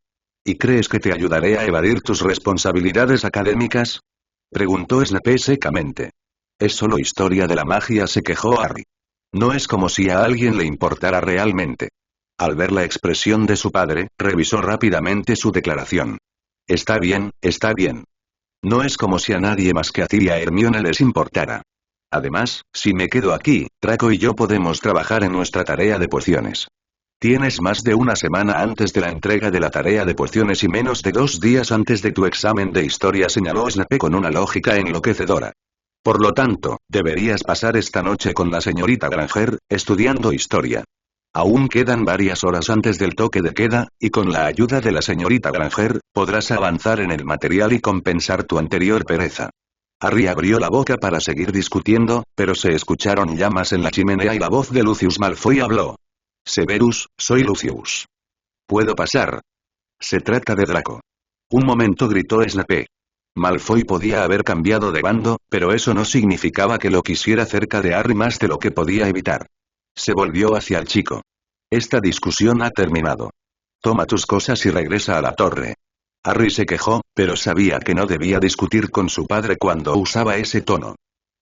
¿Y crees que te ayudaré a evadir tus responsabilidades académicas? Preguntó Snape secamente. Es solo historia de la magia, se quejó Harry. No es como si a alguien le importara realmente. Al ver la expresión de su padre, revisó rápidamente su declaración. Está bien, está bien. No es como si a nadie más que a ti y a Hermione les importara. Además, si me quedo aquí, Draco y yo podemos trabajar en nuestra tarea de pociones. Tienes más de una semana antes de la entrega de la tarea de pociones y menos de 2 días antes de tu examen de historia, señaló Snape con una lógica enloquecedora. Por lo tanto, deberías pasar esta noche con la señorita Granger, estudiando historia. Aún quedan varias horas antes del toque de queda, y con la ayuda de la señorita Granger, podrás avanzar en el material y compensar tu anterior pereza. Harry abrió la boca para seguir discutiendo, pero se escucharon llamas en la chimenea y la voz de Lucius Malfoy habló. Severus, soy Lucius. ¿Puedo pasar? Se trata de Draco. Un momento, gritó Snape. Malfoy podía haber cambiado de bando, pero eso no significaba que lo quisiera cerca de Harry más de lo que podía evitar. Se volvió hacia el chico. Esta discusión ha terminado. Toma tus cosas y regresa a la torre. Harry se quejó, pero sabía que no debía discutir con su padre cuando usaba ese tono.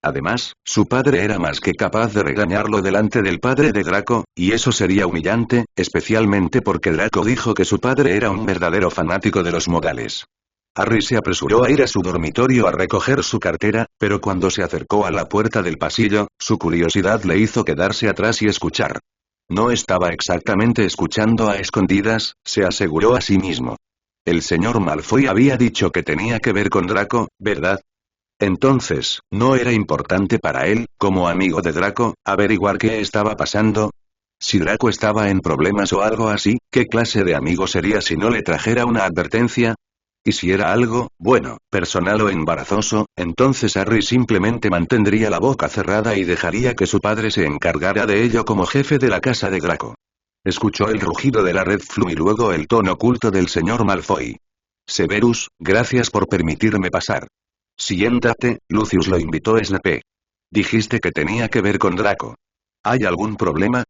Además, su padre era más que capaz de regañarlo delante del padre de Draco, y eso sería humillante, especialmente porque Draco dijo que su padre era un verdadero fanático de los modales. Harry se apresuró a ir a su dormitorio a recoger su cartera, pero cuando se acercó a la puerta del pasillo, su curiosidad le hizo quedarse atrás y escuchar. No estaba exactamente escuchando a escondidas, se aseguró a sí mismo. El señor Malfoy había dicho que tenía que ver con Draco, ¿verdad? Entonces, ¿no era importante para él, como amigo de Draco, averiguar qué estaba pasando? Si Draco estaba en problemas o algo así, ¿qué clase de amigo sería si no le trajera una advertencia? Y si era algo, bueno, personal o embarazoso, entonces Harry simplemente mantendría la boca cerrada y dejaría que su padre se encargara de ello como jefe de la casa de Draco. Escuchó el rugido de la Red Flu y luego el tono oculto del señor Malfoy. Severus, gracias por permitirme pasar. Siéntate, Lucius, lo invitó Snape. Dijiste que tenía que ver con Draco. ¿Hay algún problema?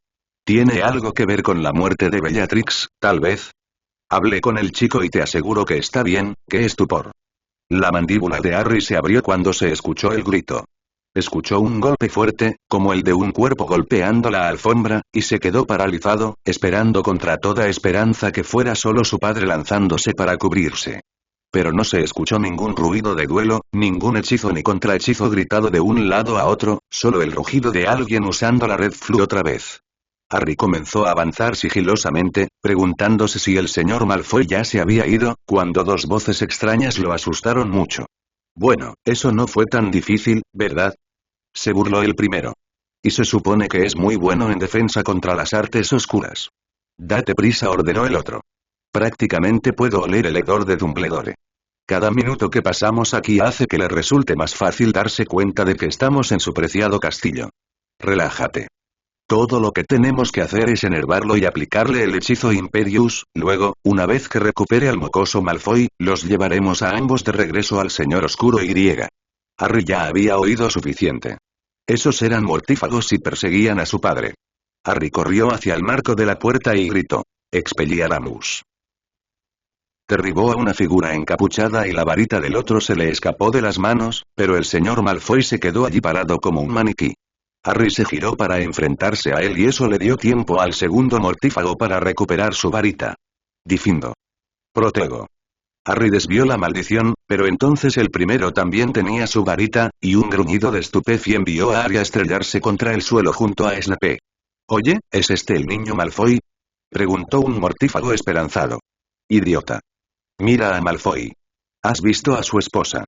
¿Tiene algo que ver con la muerte de Bellatrix, tal vez? Hablé con el chico y te aseguro que está bien, ¿qué estupor? La mandíbula de Harry se abrió cuando se escuchó el grito. Escuchó un golpe fuerte, como el de un cuerpo golpeando la alfombra, y se quedó paralizado, esperando contra toda esperanza que fuera solo su padre lanzándose para cubrirse. Pero no se escuchó ningún ruido de duelo, ningún hechizo ni contrahechizo gritado de un lado a otro, solo el rugido de alguien usando la Red Flu otra vez. Harry comenzó a avanzar sigilosamente, preguntándose si el señor Malfoy ya se había ido, cuando 2 voces extrañas lo asustaron mucho. Bueno, eso no fue tan difícil, ¿verdad? Se burló el primero. Y se supone que es muy bueno en defensa contra las artes oscuras. Date prisa, ordenó el otro. Prácticamente puedo oler el hedor de Dumbledore. Cada minuto que pasamos aquí hace que le resulte más fácil darse cuenta de que estamos en su preciado castillo. Relájate. Todo lo que tenemos que hacer es enervarlo y aplicarle el hechizo Imperius, luego, una vez que recupere al mocoso Malfoy, los llevaremos a ambos de regreso al señor oscuro y. Harry ya había oído suficiente. Esos eran mortífagos y perseguían a su padre. Harry corrió hacia el marco de la puerta y gritó. Expelliarmus. Derribó a una figura encapuchada y la varita del otro se le escapó de las manos, pero el señor Malfoy se quedó allí parado como un maniquí. Harry se giró para enfrentarse a él y eso le dio tiempo al segundo mortífago para recuperar su varita. Difindo. Protego. Harry desvió la maldición, pero entonces el primero también tenía su varita, y un gruñido de estupefacción envió a Harry a estrellarse contra el suelo junto a Snape. «Oye, ¿es este el niño Malfoy?», preguntó un mortífago esperanzado. «Idiota. Mira a Malfoy. ¿Has visto a su esposa?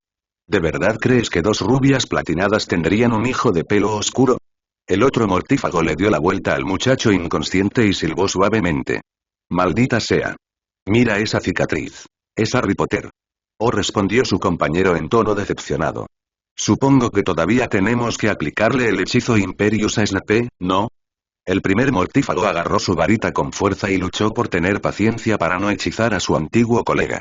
¿De verdad crees que dos rubias platinadas tendrían un hijo de pelo oscuro?». El otro mortífago le dio la vuelta al muchacho inconsciente y silbó suavemente. «Maldita sea. Mira esa cicatriz. Es Harry Potter». «Oh», respondió su compañero en tono decepcionado. «Supongo que todavía tenemos que aplicarle el hechizo Imperius a Snape, ¿no?». El primer mortífago agarró su varita con fuerza y luchó por tener paciencia para no hechizar a su antiguo colega.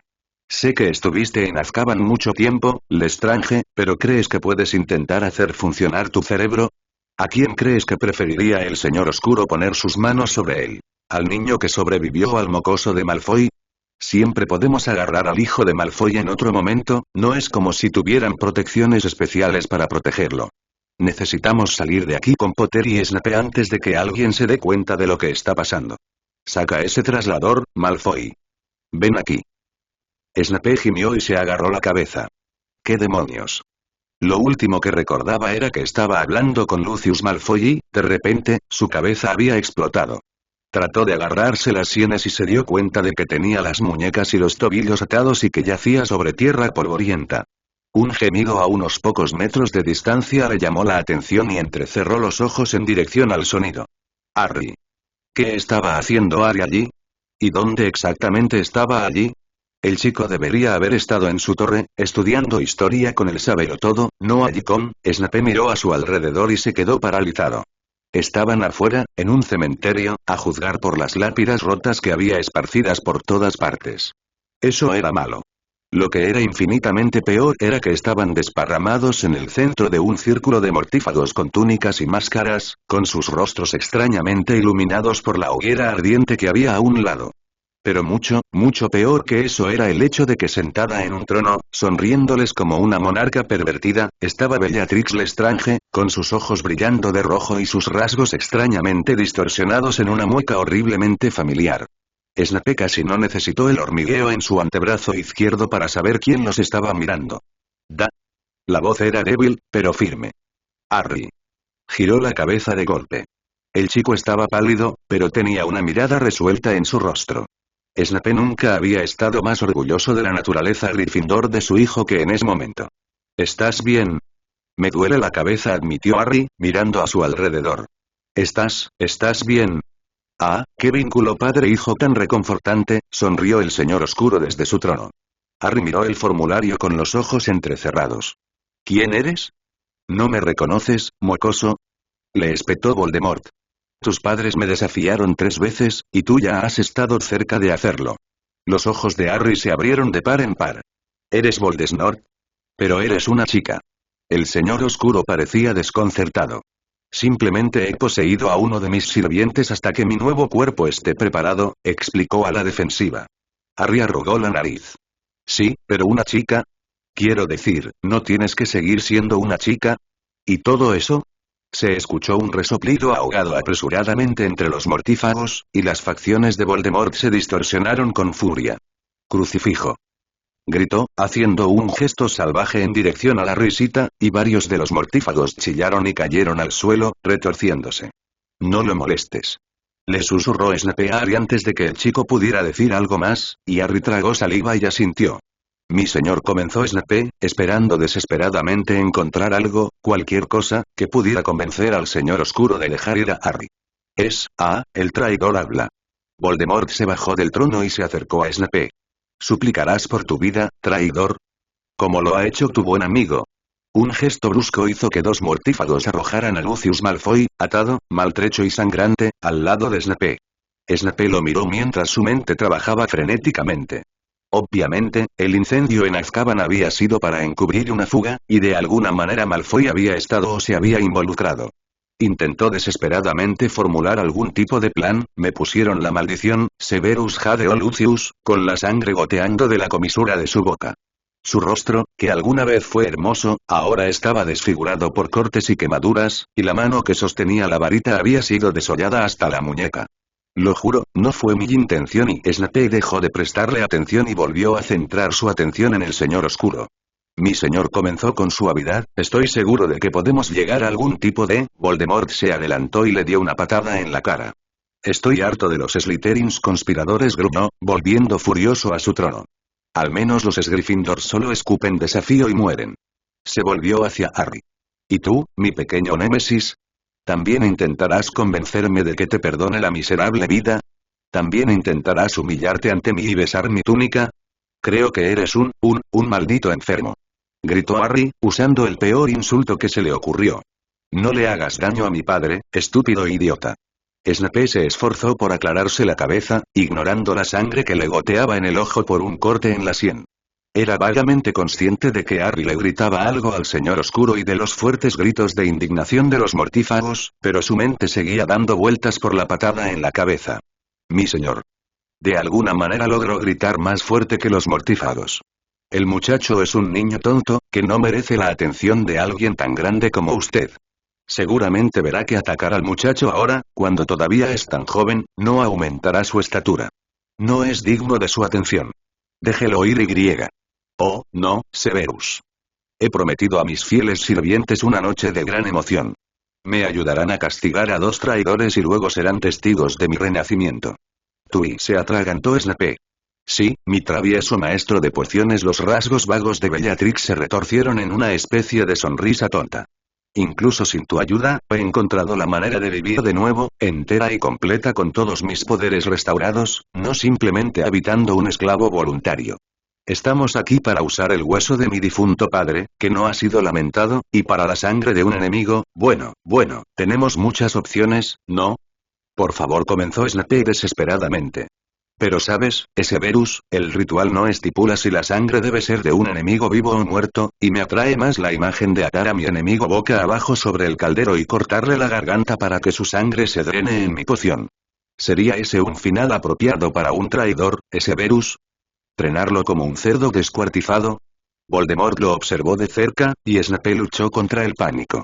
«Sé que estuviste en Azkaban mucho tiempo, Lestrange, pero ¿crees que puedes intentar hacer funcionar tu cerebro? ¿A quién crees que preferiría el señor oscuro poner sus manos sobre él? ¿Al niño que sobrevivió al mocoso de Malfoy? Siempre podemos agarrar al hijo de Malfoy en otro momento, no es como si tuvieran protecciones especiales para protegerlo. Necesitamos salir de aquí con Potter y Snape antes de que alguien se dé cuenta de lo que está pasando. Saca ese traslador, Malfoy. Ven aquí». Snape gimió y se agarró la cabeza. ¿Qué demonios? Lo último que recordaba era que estaba hablando con Lucius Malfoy y, de repente, su cabeza había explotado. Trató de agarrarse las sienes y se dio cuenta de que tenía las muñecas y los tobillos atados y que yacía sobre tierra polvorienta. Un gemido a unos pocos metros de distancia le llamó la atención y entrecerró los ojos en dirección al sonido. Harry. ¿Qué estaba haciendo Harry allí? ¿Y dónde exactamente estaba allí? El chico debería haber estado en su torre, estudiando historia con el sabelotodo, no allí con. Snape miró a su alrededor y se quedó paralizado. Estaban afuera, en un cementerio, a juzgar por las lápidas rotas que había esparcidas por todas partes. Eso era malo. Lo que era infinitamente peor era que estaban desparramados en el centro de un círculo de mortífagos con túnicas y máscaras, con sus rostros extrañamente iluminados por la hoguera ardiente que había a un lado. Pero mucho, mucho peor que eso era el hecho de que sentada en un trono, sonriéndoles como una monarca pervertida, estaba Bellatrix Lestrange, con sus ojos brillando de rojo y sus rasgos extrañamente distorsionados en una mueca horriblemente familiar. Snape casi no necesitó el hormigueo en su antebrazo izquierdo para saber quién los estaba mirando. La voz era débil, pero firme. Harry. Giró la cabeza de golpe. El chico estaba pálido, pero tenía una mirada resuelta en su rostro. Snape nunca había estado más orgulloso de la naturaleza Gryffindor de su hijo que en ese momento. ¿Estás bien? Me duele la cabeza, admitió Harry, mirando a su alrededor. ¿Estás bien? Ah, qué vínculo padre-hijo tan reconfortante, sonrió el señor oscuro desde su trono. Harry miró el formulario con los ojos entrecerrados. ¿Quién eres? ¿No me reconoces, mocoso? Le espetó Voldemort. Tus padres me desafiaron 3 veces, y tú ya has estado cerca de hacerlo. Los ojos de Harry se abrieron de par en par. ¿Eres Voldemort? Pero eres una chica. El señor oscuro parecía desconcertado. Simplemente he poseído a uno de mis sirvientes hasta que mi nuevo cuerpo esté preparado, explicó a la defensiva. Harry arrugó la nariz. Sí, pero una chica. Quiero decir, ¿no tienes que seguir siendo una chica? ¿Y todo eso? Se escuchó un resoplido ahogado apresuradamente entre los mortífagos, y las facciones de Voldemort se distorsionaron con furia. Crucifijo. Gritó, haciendo un gesto salvaje en dirección a la risita, y varios de los mortífagos chillaron y cayeron al suelo, retorciéndose. No lo molestes. Le susurró Snape a Harry antes de que el chico pudiera decir algo más, y Harry tragó saliva y asintió. Mi señor, comenzó Snape, esperando desesperadamente encontrar algo, cualquier cosa, que pudiera convencer al señor oscuro de dejar ir a Harry. El traidor habla. Voldemort se bajó del trono y se acercó a Snape. ¿Suplicarás por tu vida, traidor? Como lo ha hecho tu buen amigo. Un gesto brusco hizo que 2 mortífagos arrojaran a Lucius Malfoy, atado, maltrecho y sangrante, al lado de Snape. Snape lo miró mientras su mente trabajaba frenéticamente. Obviamente, el incendio en Azkaban había sido para encubrir una fuga, y de alguna manera Malfoy había estado o se había involucrado. Intentó desesperadamente formular algún tipo de plan. Me pusieron la maldición, Severus jadeó Lucius, con la sangre goteando de la comisura de su boca. Su rostro, que alguna vez fue hermoso, ahora estaba desfigurado por cortes y quemaduras, y la mano que sostenía la varita había sido desollada hasta la muñeca. Lo juro, no fue mi intención y Snape dejó de prestarle atención y volvió a centrar su atención en el señor oscuro. Mi señor comenzó con suavidad, estoy seguro de que podemos llegar a algún tipo de... Voldemort se adelantó y le dio una patada en la cara. Estoy harto de los Slytherins conspiradores, gruñó, volviendo furioso a su trono. Al menos los Gryffindor solo escupen desafío y mueren. Se volvió hacia Harry. ¿Y tú, mi pequeño némesis? ¿También intentarás convencerme de que te perdone la miserable vida? ¿También intentarás humillarte ante mí y besar mi túnica? Creo que eres un maldito enfermo. Gritó Harry, usando el peor insulto que se le ocurrió. No le hagas daño a mi padre, estúpido idiota. Snape se esforzó por aclararse la cabeza, ignorando la sangre que le goteaba en el ojo por un corte en la sien. Era vagamente consciente de que Harry le gritaba algo al señor oscuro y de los fuertes gritos de indignación de los mortífagos, pero su mente seguía dando vueltas por la patada en la cabeza. Mi señor. De alguna manera logró gritar más fuerte que los mortífagos. El muchacho es un niño tonto, que no merece la atención de alguien tan grande como usted. Seguramente verá que atacar al muchacho ahora, cuando todavía es tan joven, no aumentará su estatura. No es digno de su atención. Déjelo ir y. Oh, no, Severus. He prometido a mis fieles sirvientes una noche de gran emoción. Me ayudarán a castigar a 2 traidores y luego serán testigos de mi renacimiento. Tui, se atragantó Snape. Sí, mi travieso maestro de pociones. Los rasgos vagos de Bellatrix se retorcieron en una especie de sonrisa tonta. Incluso sin tu ayuda, he encontrado la manera de vivir de nuevo, entera y completa con todos mis poderes restaurados, no simplemente habitando un esclavo voluntario. Estamos aquí para usar el hueso de mi difunto padre, que no ha sido lamentado, y para la sangre de un enemigo. Bueno, tenemos muchas opciones, ¿no? Por favor, comenzó Snape desesperadamente. Pero sabes, Severus, el ritual no estipula si la sangre debe ser de un enemigo vivo o muerto, y me atrae más la imagen de atar a mi enemigo boca abajo sobre el caldero y cortarle la garganta para que su sangre se drene en mi poción. ¿Sería ese un final apropiado para un traidor, Severus? ¿Trenarlo como un cerdo descuartizado? Voldemort lo observó de cerca, y Snape luchó contra el pánico.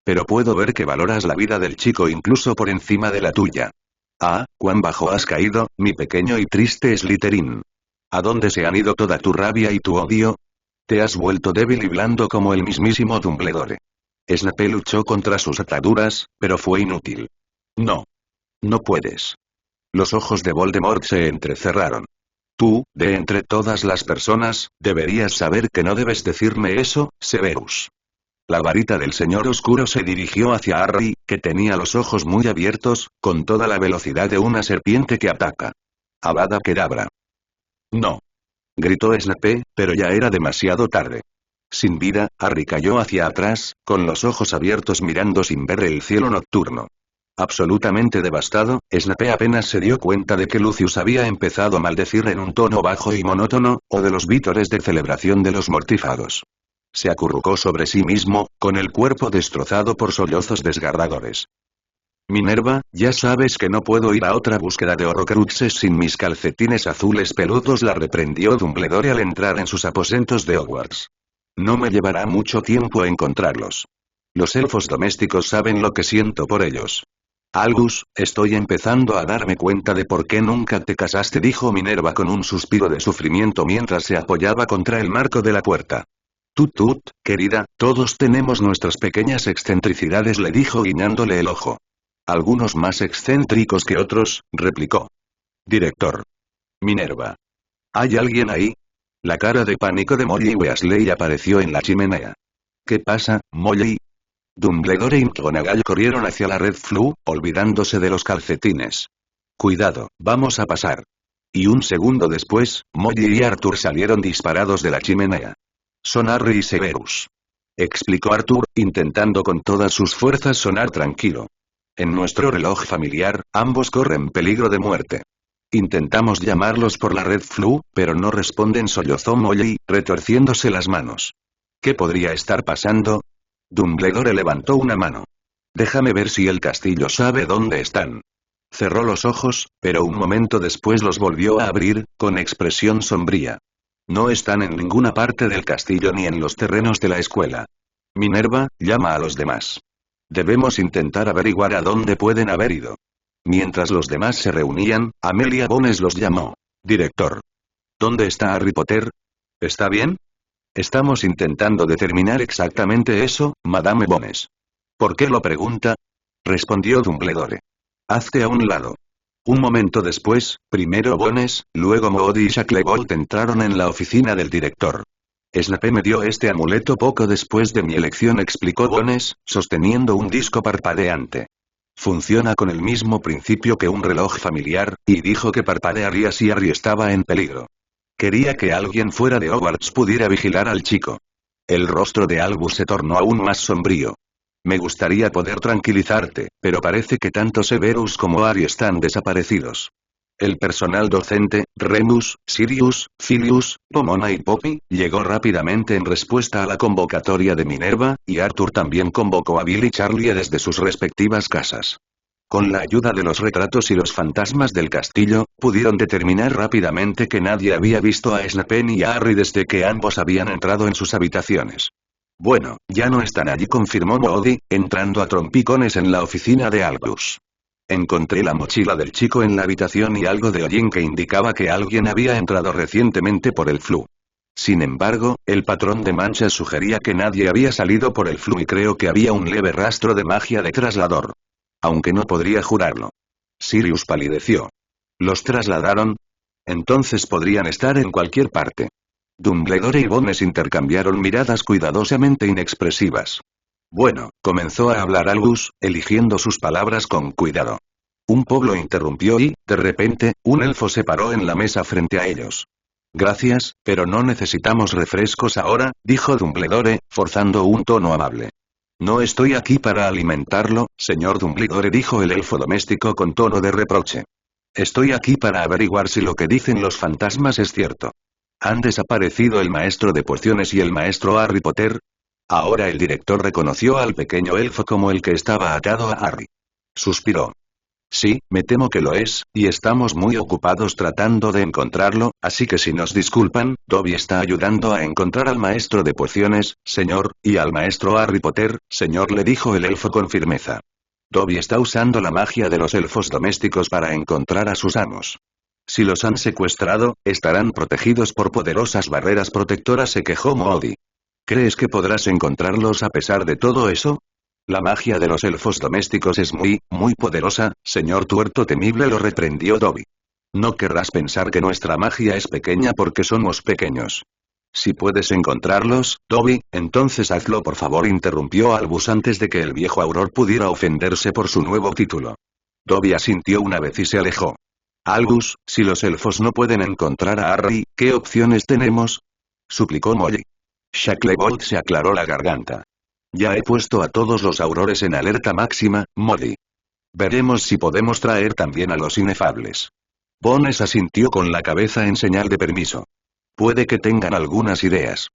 Pero puedo ver que valoras la vida del chico incluso por encima de la tuya. Ah, cuán bajo has caído, mi pequeño y triste Slytherin. ¿A dónde se han ido toda tu rabia y tu odio? Te has vuelto débil y blando como el mismísimo Dumbledore. Snape luchó contra sus ataduras, pero fue inútil. No. No puedes. Los ojos de Voldemort se entrecerraron. Tú, de entre todas las personas, deberías saber que no debes decirme eso, Severus. La varita del señor oscuro se dirigió hacia Harry, que tenía los ojos muy abiertos, con toda la velocidad de una serpiente que ataca. Avada Kedavra. No. Gritó Snape, pero ya era demasiado tarde. Sin vida, Harry cayó hacia atrás, con los ojos abiertos mirando sin ver el cielo nocturno. Absolutamente devastado, Snape apenas se dio cuenta de que Lucius había empezado a maldecir en un tono bajo y monótono, o de los vítores de celebración de los mortífagos. Se acurrucó sobre sí mismo, con el cuerpo destrozado por sollozos desgarradores. Minerva, ya sabes que no puedo ir a otra búsqueda de Horrocruxes sin mis calcetines azules peludos, la reprendió Dumbledore al entrar en sus aposentos de Hogwarts. No me llevará mucho tiempo encontrarlos. Los elfos domésticos saben lo que siento por ellos. Albus, estoy empezando a darme cuenta de por qué nunca te casaste, dijo Minerva con un suspiro de sufrimiento mientras se apoyaba contra el marco de la puerta. Tut, querida, todos tenemos nuestras pequeñas excentricidades, le dijo guiñándole el ojo. Algunos más excéntricos que otros, replicó. Director. Minerva. ¿Hay alguien ahí? La cara de pánico de Molly Weasley apareció en la chimenea. ¿Qué pasa, Molly? Dumbledore y McGonagall corrieron hacia la Red Floo, olvidándose de los calcetines. Cuidado, vamos a pasar. Y un segundo después, Molly y Arthur salieron disparados de la chimenea. Son Harry y Severus. Explicó Arthur, intentando con todas sus fuerzas sonar tranquilo. En nuestro reloj familiar, ambos corren peligro de muerte. Intentamos llamarlos por la Red Floo, pero no responden, sollozó Molly, retorciéndose las manos. ¿Qué podría estar pasando? Dumbledore levantó una mano. Déjame ver si el castillo sabe dónde están. Cerró los ojos, pero un momento después los volvió a abrir, con expresión sombría. No están en ninguna parte del castillo ni en los terrenos de la escuela. Minerva, llama a los demás. Debemos intentar averiguar a dónde pueden haber ido. Mientras los demás se reunían, Amelia Bones los llamó. Director. ¿Dónde está Harry Potter? ¿Está bien? Estamos intentando determinar exactamente eso, Madame Bones. ¿Por qué lo pregunta? Respondió Dumbledore. Hazte a un lado. Un momento después, primero Bones, luego Moody y Shacklebolt entraron en la oficina del director. Snape me dio este amuleto poco después de mi elección, explicó Bones, sosteniendo un disco parpadeante. Funciona con el mismo principio que un reloj familiar, y dijo que parpadearía si Harry estaba en peligro. Quería que alguien fuera de Hogwarts pudiera vigilar al chico. El rostro de Albus se tornó aún más sombrío. Me gustaría poder tranquilizarte, pero parece que tanto Severus como Harry están desaparecidos. El personal docente, Remus, Sirius, Filius, Pomona y Poppy, llegó rápidamente en respuesta a la convocatoria de Minerva, y Arthur también convocó a Bill y Charlie desde sus respectivas casas. Con la ayuda de los retratos y los fantasmas del castillo, pudieron determinar rápidamente que nadie había visto a Snape ni a Harry desde que ambos habían entrado en sus habitaciones. Bueno, ya no están allí, confirmó Moody, entrando a trompicones en la oficina de Albus. Encontré la mochila del chico en la habitación y algo de hollín que indicaba que alguien había entrado recientemente por el flú. Sin embargo, el patrón de manchas sugería que nadie había salido por el flú y creo que había un leve rastro de magia de traslador. Aunque no podría jurarlo. Sirius palideció. ¿Los trasladaron? Entonces podrían estar en cualquier parte. Dumbledore y Bones intercambiaron miradas cuidadosamente inexpresivas. Bueno, comenzó a hablar Albus, eligiendo sus palabras con cuidado. Un pueblo interrumpió y, de repente, un elfo se paró en la mesa frente a ellos. Gracias, pero no necesitamos refrescos ahora, dijo Dumbledore, forzando un tono amable. No estoy aquí para alimentarlo, señor Dumbledore, dijo el elfo doméstico con tono de reproche. Estoy aquí para averiguar si lo que dicen los fantasmas es cierto. ¿Han desaparecido el maestro de pociones y el maestro Harry Potter? Ahora el director reconoció al pequeño elfo como el que estaba atado a Harry. Suspiró. Sí, me temo que lo es, y estamos muy ocupados tratando de encontrarlo, así que si nos disculpan, Dobby está ayudando a encontrar al maestro de pociones, señor, y al maestro Harry Potter, señor, le dijo el elfo con firmeza. Dobby está usando la magia de los elfos domésticos para encontrar a sus amos. Si los han secuestrado, estarán protegidos por poderosas barreras protectoras, se quejó Moody. ¿Crees que podrás encontrarlos a pesar de todo eso? La magia de los elfos domésticos es muy poderosa, señor tuerto temible, lo reprendió Dobby. No querrás pensar que nuestra magia es pequeña porque somos pequeños. Si puedes encontrarlos, Dobby, entonces hazlo por favor, interrumpió Albus antes de que el viejo Auror pudiera ofenderse por su nuevo título. Dobby asintió una vez y se alejó. Albus, si los elfos no pueden encontrar a Harry, ¿qué opciones tenemos? Suplicó Molly. Shacklebolt se aclaró la garganta. Ya he puesto a todos los aurores en alerta máxima, Molly. Veremos si podemos traer también a los inefables. Bones asintió con la cabeza en señal de permiso. Puede que tengan algunas ideas.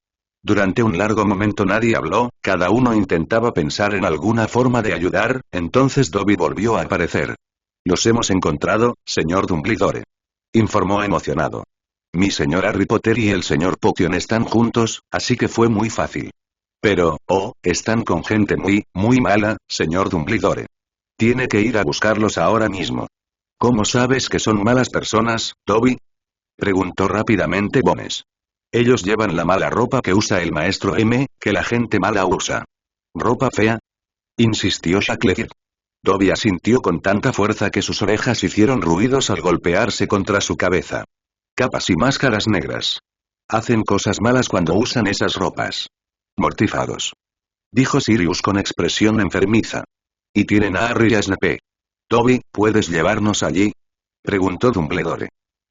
Durante un largo momento nadie habló, cada uno intentaba pensar en alguna forma de ayudar, entonces Dobby volvió a aparecer. Los hemos encontrado, señor Dumbledore. Informó emocionado. Mi señor Harry Potter y el señor Potion están juntos, así que fue muy fácil. Pero, están con gente muy mala, señor Dumbledore. Tiene que ir a buscarlos ahora mismo. ¿Cómo sabes que son malas personas, Dobby? Preguntó rápidamente Bones. Ellos llevan la mala ropa que usa el maestro M, que la gente mala usa. ¿Ropa fea? Insistió Shacklebolt. Dobby asintió con tanta fuerza que sus orejas hicieron ruidos al golpearse contra su cabeza. Capas y máscaras negras. Hacen cosas malas cuando usan esas ropas. Mortífagos. Dijo Sirius con expresión enfermiza. Y tienen a Harry y a Snape. Dobby, ¿puedes llevarnos allí? Preguntó Dumbledore.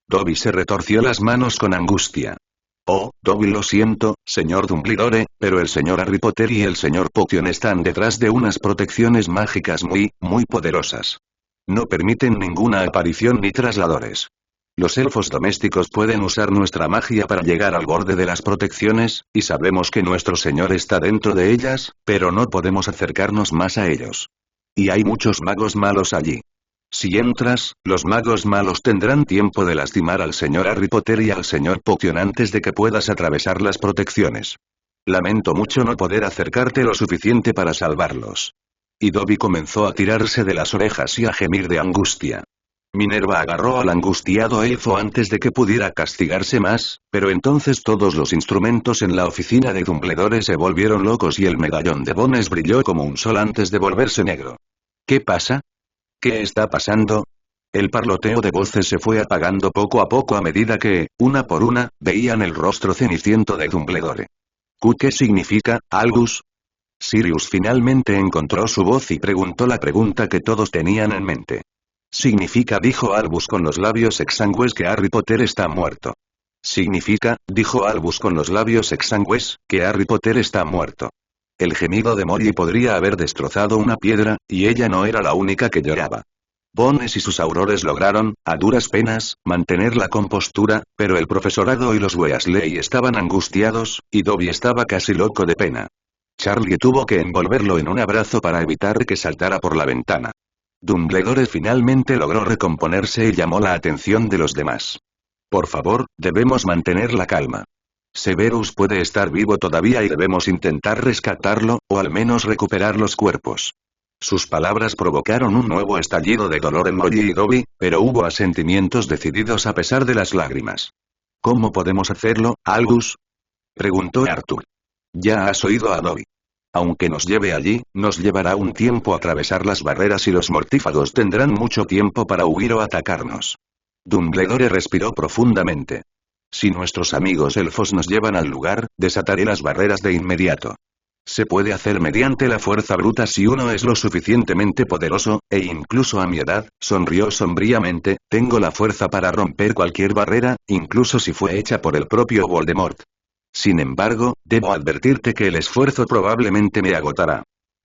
Dobby se retorció las manos con angustia. Oh, Dobby, lo siento, señor Dumbledore, pero el señor Harry Potter y el señor Potion están detrás de unas protecciones mágicas muy poderosas. No permiten ninguna aparición ni trasladores. Los elfos domésticos pueden usar nuestra magia para llegar al borde de las protecciones, y sabemos que nuestro señor está dentro de ellas, pero no podemos acercarnos más a ellos. Y hay muchos magos malos allí. Si entras, los magos malos tendrán tiempo de lastimar al señor Harry Potter y al señor Potion antes de que puedas atravesar las protecciones. Lamento mucho no poder acercarte lo suficiente para salvarlos. Y Dobby comenzó a tirarse de las orejas y a gemir de angustia. Minerva agarró al angustiado elfo antes de que pudiera castigarse más, pero entonces todos los instrumentos en la oficina de Dumbledore se volvieron locos y el medallón de Bones brilló como un sol antes de volverse negro. ¿Qué pasa? ¿Qué está pasando? El parloteo de voces se fue apagando poco a poco a medida que, una por una, veían el rostro ceniciento de Dumbledore. ¿Qué significa, Albus? Sirius finalmente encontró su voz y preguntó la pregunta que todos tenían en mente. Significa, dijo Albus con los labios exangües, que Harry Potter está muerto. Significa, dijo Albus con los labios exangües, que Harry Potter está muerto. El gemido de Molly podría haber destrozado una piedra, y ella no era la única que lloraba. Bones y sus aurores lograron, a duras penas, mantener la compostura, pero el profesorado y los Weasley estaban angustiados, y Dobby estaba casi loco de pena. Charlie tuvo que envolverlo en un abrazo para evitar que saltara por la ventana. Dumbledore finalmente logró recomponerse y llamó la atención de los demás. Por favor, debemos mantener la calma. Severus puede estar vivo todavía y debemos intentar rescatarlo, o al menos recuperar los cuerpos. Sus palabras provocaron un nuevo estallido de dolor en Molly y Dobby, pero hubo asentimientos decididos a pesar de las lágrimas. ¿Cómo podemos hacerlo, Albus? Preguntó Arthur. Ya has oído a Dobby. Aunque nos lleve allí, nos llevará un tiempo atravesar las barreras y los mortífagos tendrán mucho tiempo para huir o atacarnos. Dumbledore respiró profundamente. Si nuestros amigos elfos nos llevan al lugar, desataré las barreras de inmediato. Se puede hacer mediante la fuerza bruta si uno es lo suficientemente poderoso, e incluso a mi edad, sonrió sombríamente, tengo la fuerza para romper cualquier barrera, incluso si fue hecha por el propio Voldemort. Sin embargo, debo advertirte que el esfuerzo probablemente me agotará.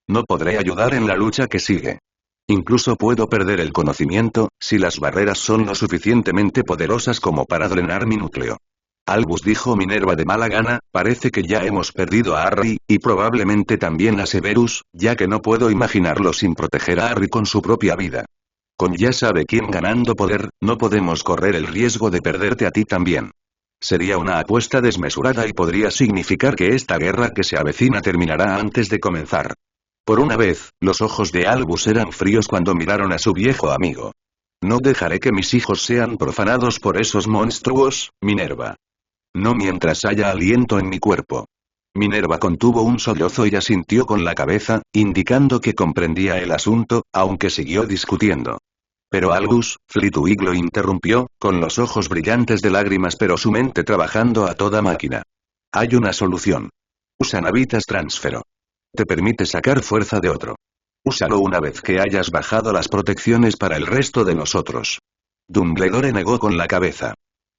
No podré ayudar en la lucha que sigue. Incluso puedo perder el conocimiento, si las barreras son lo suficientemente poderosas como para drenar mi núcleo. Albus, dijo Minerva de mala gana, parece que ya hemos perdido a Harry, y probablemente también a Severus, ya que no puedo imaginarlo sin proteger a Harry con su propia vida. Con ya sabe quién ganando poder, no podemos correr el riesgo de perderte a ti también. Sería una apuesta desmesurada y podría significar que esta guerra que se avecina terminará antes de comenzar. Por una vez, los ojos de Albus eran fríos cuando miraron a su viejo amigo. No dejaré que mis hijos sean profanados por esos monstruos, Minerva. No mientras haya aliento en mi cuerpo. Minerva contuvo un sollozo y asintió con la cabeza, indicando que comprendía el asunto, aunque siguió discutiendo. Pero Albus, Flitwick lo interrumpió, con los ojos brillantes de lágrimas pero su mente trabajando a toda máquina. Hay una solución. Usa Navitas Transfero. Te permite sacar fuerza de otro. Úsalo una vez que hayas bajado las protecciones para el resto de nosotros. Dumbledore negó con la cabeza.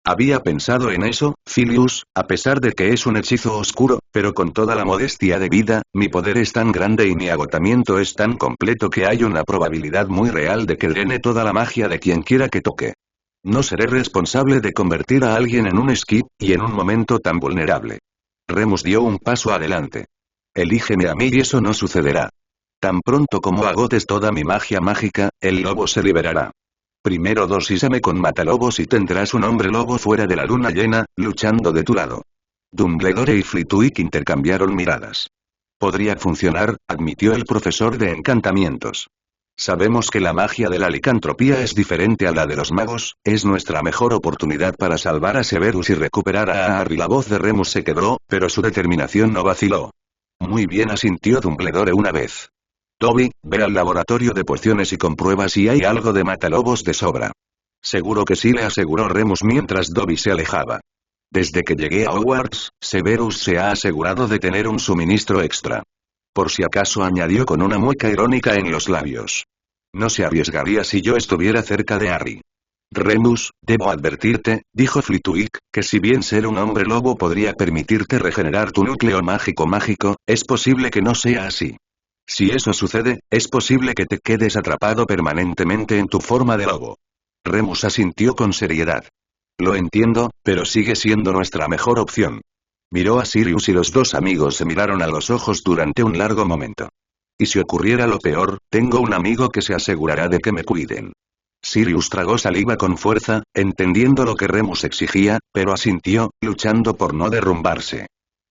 Había pensado en eso, Filius, a pesar de que es un hechizo oscuro, pero con toda la modestia de vida, mi poder es tan grande y mi agotamiento es tan completo que hay una probabilidad muy real de que drene toda la magia de quien quiera que toque. No seré responsable de convertir a alguien en un skip, y en un momento tan vulnerable. Remus dio un paso adelante. Elígeme a mí y eso no sucederá. Tan pronto como agotes toda mi magia mágica, el lobo se liberará. Primero dosísame con matalobos y tendrás un hombre lobo fuera de la luna llena, luchando de tu lado. Dumbledore y Flitwick intercambiaron miradas. Podría funcionar, admitió el profesor de encantamientos. Sabemos que la magia de la licantropía es diferente a la de los magos, es nuestra mejor oportunidad para salvar a Severus y recuperar a Harry. La voz de Remus se quebró, pero su determinación no vaciló. Muy bien, asintió Dumbledore una vez. Dobby, ve al laboratorio de pociones y comprueba si hay algo de matalobos de sobra. Seguro que sí, le aseguró Remus mientras Dobby se alejaba. Desde que llegué a Hogwarts, Severus se ha asegurado de tener un suministro extra. Por si acaso, añadió con una mueca irónica en los labios. No se arriesgaría si yo estuviera cerca de Harry. Remus, debo advertirte, dijo Flitwick, que si bien ser un hombre lobo podría permitirte regenerar tu núcleo mágico, es posible que no sea así. Si eso sucede, es posible que te quedes atrapado permanentemente en tu forma de lobo. Remus asintió con seriedad. Lo entiendo, pero sigue siendo nuestra mejor opción. Miró a Sirius y los dos amigos se miraron a los ojos durante un largo momento. Y si ocurriera lo peor, tengo un amigo que se asegurará de que me cuiden. Sirius tragó saliva con fuerza, entendiendo lo que Remus exigía, pero asintió, luchando por no derrumbarse.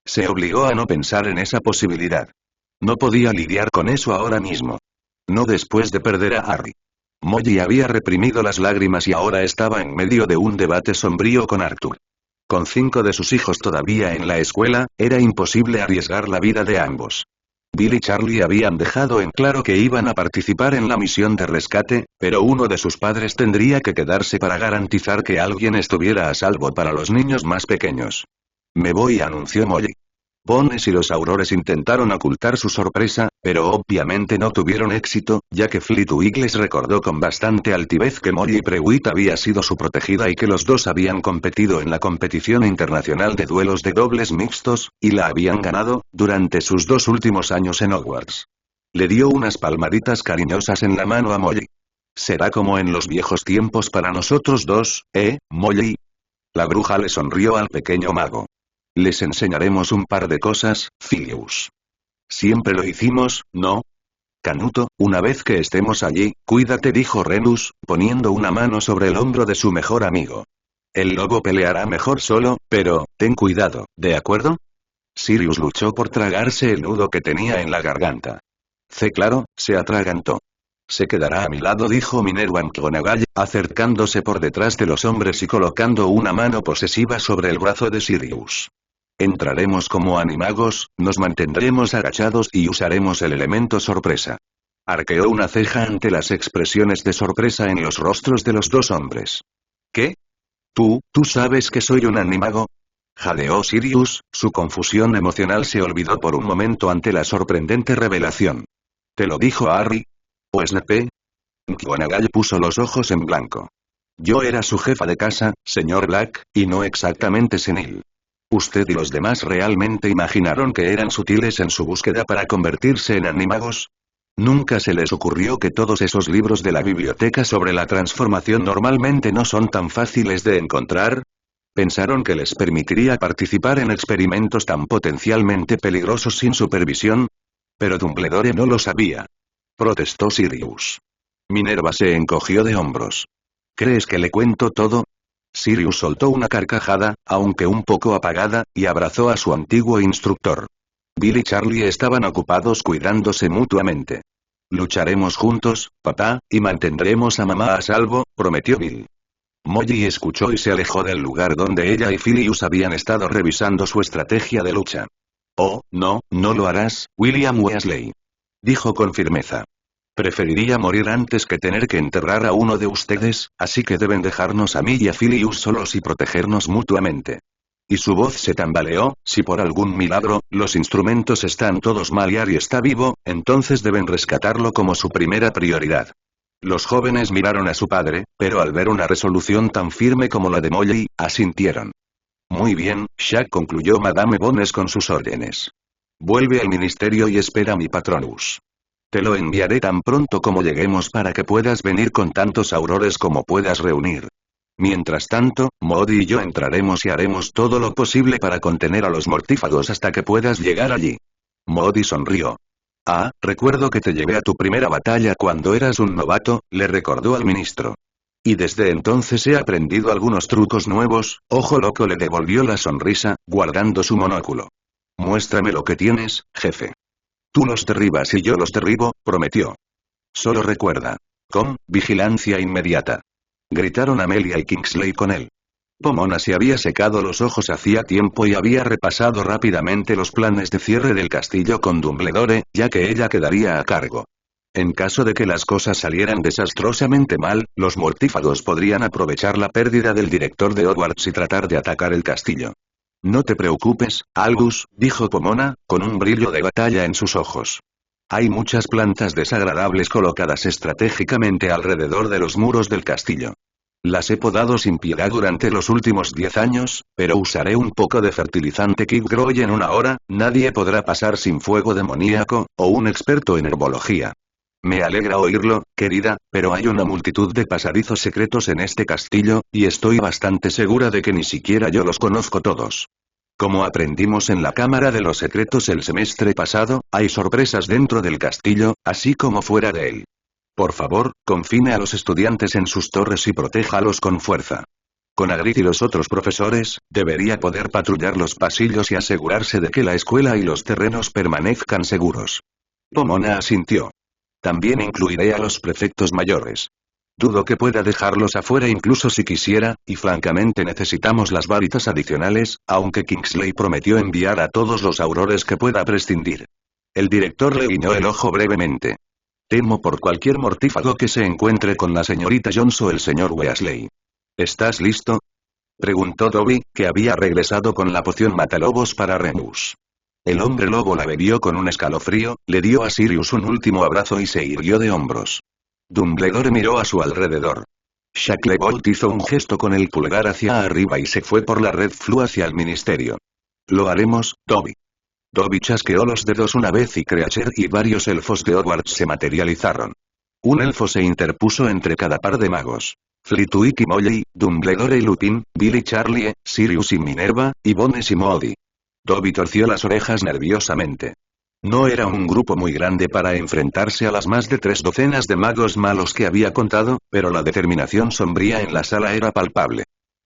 Se obligó a no pensar en esa posibilidad. No podía lidiar con eso ahora mismo. No después de perder a Harry. Molly había reprimido las lágrimas y ahora estaba en medio de un debate sombrío con Arthur. Con 5 de sus hijos todavía en la escuela, era imposible arriesgar la vida de ambos. Bill y Charlie habían dejado en claro que iban a participar en la misión de rescate, pero uno de sus padres tendría que quedarse para garantizar que alguien estuviera a salvo para los niños más pequeños. Me voy, anunció Molly. Bones y los Aurores intentaron ocultar su sorpresa, pero obviamente no tuvieron éxito, ya que Flitwick les recordó con bastante altivez que Molly Prewitt había sido su protegida y que los dos habían competido en la competición internacional de duelos de dobles mixtos, y la habían ganado, durante sus 2 últimos años en Hogwarts. Le dio unas palmaditas cariñosas en la mano a Molly. Será como en los viejos tiempos para nosotros dos, Molly? La bruja le sonrió al pequeño mago. Les enseñaremos un par de cosas, Filius. Siempre lo hicimos, ¿no? Canuto, una vez que estemos allí, cuídate, dijo Remus, poniendo una mano sobre el hombro de su mejor amigo. El lobo peleará mejor solo, pero, ten cuidado, ¿de acuerdo? Sirius luchó por tragarse el nudo que tenía en la garganta. Claro, se atragantó. Se quedará a mi lado, dijo Minerva McGonagall, acercándose por detrás de los hombres y colocando una mano posesiva sobre el brazo de Sirius. Entraremos como animagos, nos mantendremos agachados y usaremos el elemento sorpresa. Arqueó una ceja ante las expresiones de sorpresa en los rostros de los 2 hombres. ¿Qué? ¿Tú sabes que soy un animago? Jadeó Sirius, su confusión emocional se olvidó por un momento ante la sorprendente revelación. ¿Te lo dijo Harry? ¿O Snape? McGonagall puso los ojos en blanco. Yo era su jefa de casa, señor Black, y no exactamente senil. ¿Usted y los demás realmente imaginaron que eran sutiles en su búsqueda para convertirse en animagos? ¿Nunca se les ocurrió que todos esos libros de la biblioteca sobre la transformación normalmente no son tan fáciles de encontrar? ¿Pensaron que les permitiría participar en experimentos tan potencialmente peligrosos sin supervisión? Pero Dumbledore no lo sabía. Protestó Sirius. Minerva se encogió de hombros. ¿Crees que le cuento todo? Sirius soltó una carcajada, aunque un poco apagada, y abrazó a su antiguo instructor. Bill y Charlie estaban ocupados cuidándose mutuamente. Lucharemos juntos, papá, y mantendremos a mamá a salvo, prometió Bill. Molly escuchó y se alejó del lugar donde ella y Filius habían estado revisando su estrategia de lucha. Oh, no lo harás, William Weasley. Dijo con firmeza. Preferiría morir antes que tener que enterrar a uno de ustedes, así que deben dejarnos a mí y a Filius solos y protegernos mutuamente. Y su voz se tambaleó, si por algún milagro, los instrumentos están todos mal y Harry está vivo, entonces deben rescatarlo como su primera prioridad. Los jóvenes miraron a su padre, pero al ver una resolución tan firme como la de Molly, asintieron. Muy bien, Shaq, concluyó Madame Bones con sus órdenes. Vuelve al ministerio y espera a mi Patronus. Te lo enviaré tan pronto como lleguemos para que puedas venir con tantos aurores como puedas reunir. Mientras tanto, Modi y yo entraremos y haremos todo lo posible para contener a los mortífagos hasta que puedas llegar allí. Modi sonrió. Recuerdo que te llevé a tu primera batalla cuando eras un novato, le recordó al ministro. Y desde entonces he aprendido algunos trucos nuevos, Ojo Loco le devolvió la sonrisa, guardando su monóculo. Muéstrame lo que tienes, jefe. Tú los derribas y yo los derribo, prometió. Solo recuerda. Vigilancia inmediata. Gritaron Amelia y Kingsley con él. Pomona se había secado los ojos hacía tiempo y había repasado rápidamente los planes de cierre del castillo con Dumbledore, ya que ella quedaría a cargo. En caso de que las cosas salieran desastrosamente mal, los mortífagos podrían aprovechar la pérdida del director de Hogwarts y tratar de atacar el castillo. No te preocupes, Albus, dijo Pomona, con un brillo de batalla en sus ojos. Hay muchas plantas desagradables colocadas estratégicamente alrededor de los muros del castillo. Las he podado sin piedad durante los últimos 10 años, pero usaré un poco de fertilizante Kikgrow y en una hora, nadie podrá pasar sin fuego demoníaco, o un experto en herbología. Me alegra oírlo, querida, pero hay una multitud de pasadizos secretos en este castillo, y estoy bastante segura de que ni siquiera yo los conozco todos. Como aprendimos en la Cámara de los Secretos el semestre pasado, hay sorpresas dentro del castillo, así como fuera de él. Por favor, confine a los estudiantes en sus torres y protéjalos con fuerza. Con Hagrid y los otros profesores, debería poder patrullar los pasillos y asegurarse de que la escuela y los terrenos permanezcan seguros. Pomona asintió. También incluiré a los prefectos mayores. Dudo que pueda dejarlos afuera incluso si quisiera, y francamente necesitamos las varitas adicionales, aunque Kingsley prometió enviar a todos los aurores que pueda prescindir. El director le guiñó el ojo brevemente. Temo por cualquier mortífago que se encuentre con la señorita Jones o el señor Weasley. ¿Estás listo? Preguntó Dobby, que había regresado con la poción matalobos para Remus. El hombre lobo la bebió con un escalofrío, le dio a Sirius un último abrazo y se irguió de hombros. Dumbledore miró a su alrededor. Shacklebolt hizo un gesto con el pulgar hacia arriba y se fue por la red flu hacia el ministerio. Lo haremos, Dobby. Dobby chasqueó los dedos una vez y Creature y varios elfos de Hogwarts se materializaron. Un elfo se interpuso entre cada par de magos. Flitwick y Molly, Dumbledore y Lupin, Billy Charlie, Sirius y Minerva, y Bones y Moody. Dobby torció las orejas nerviosamente. No era un grupo muy grande para enfrentarse a las más de 3 docenas de magos malos que había contado, pero la determinación sombría en la sala era palpable.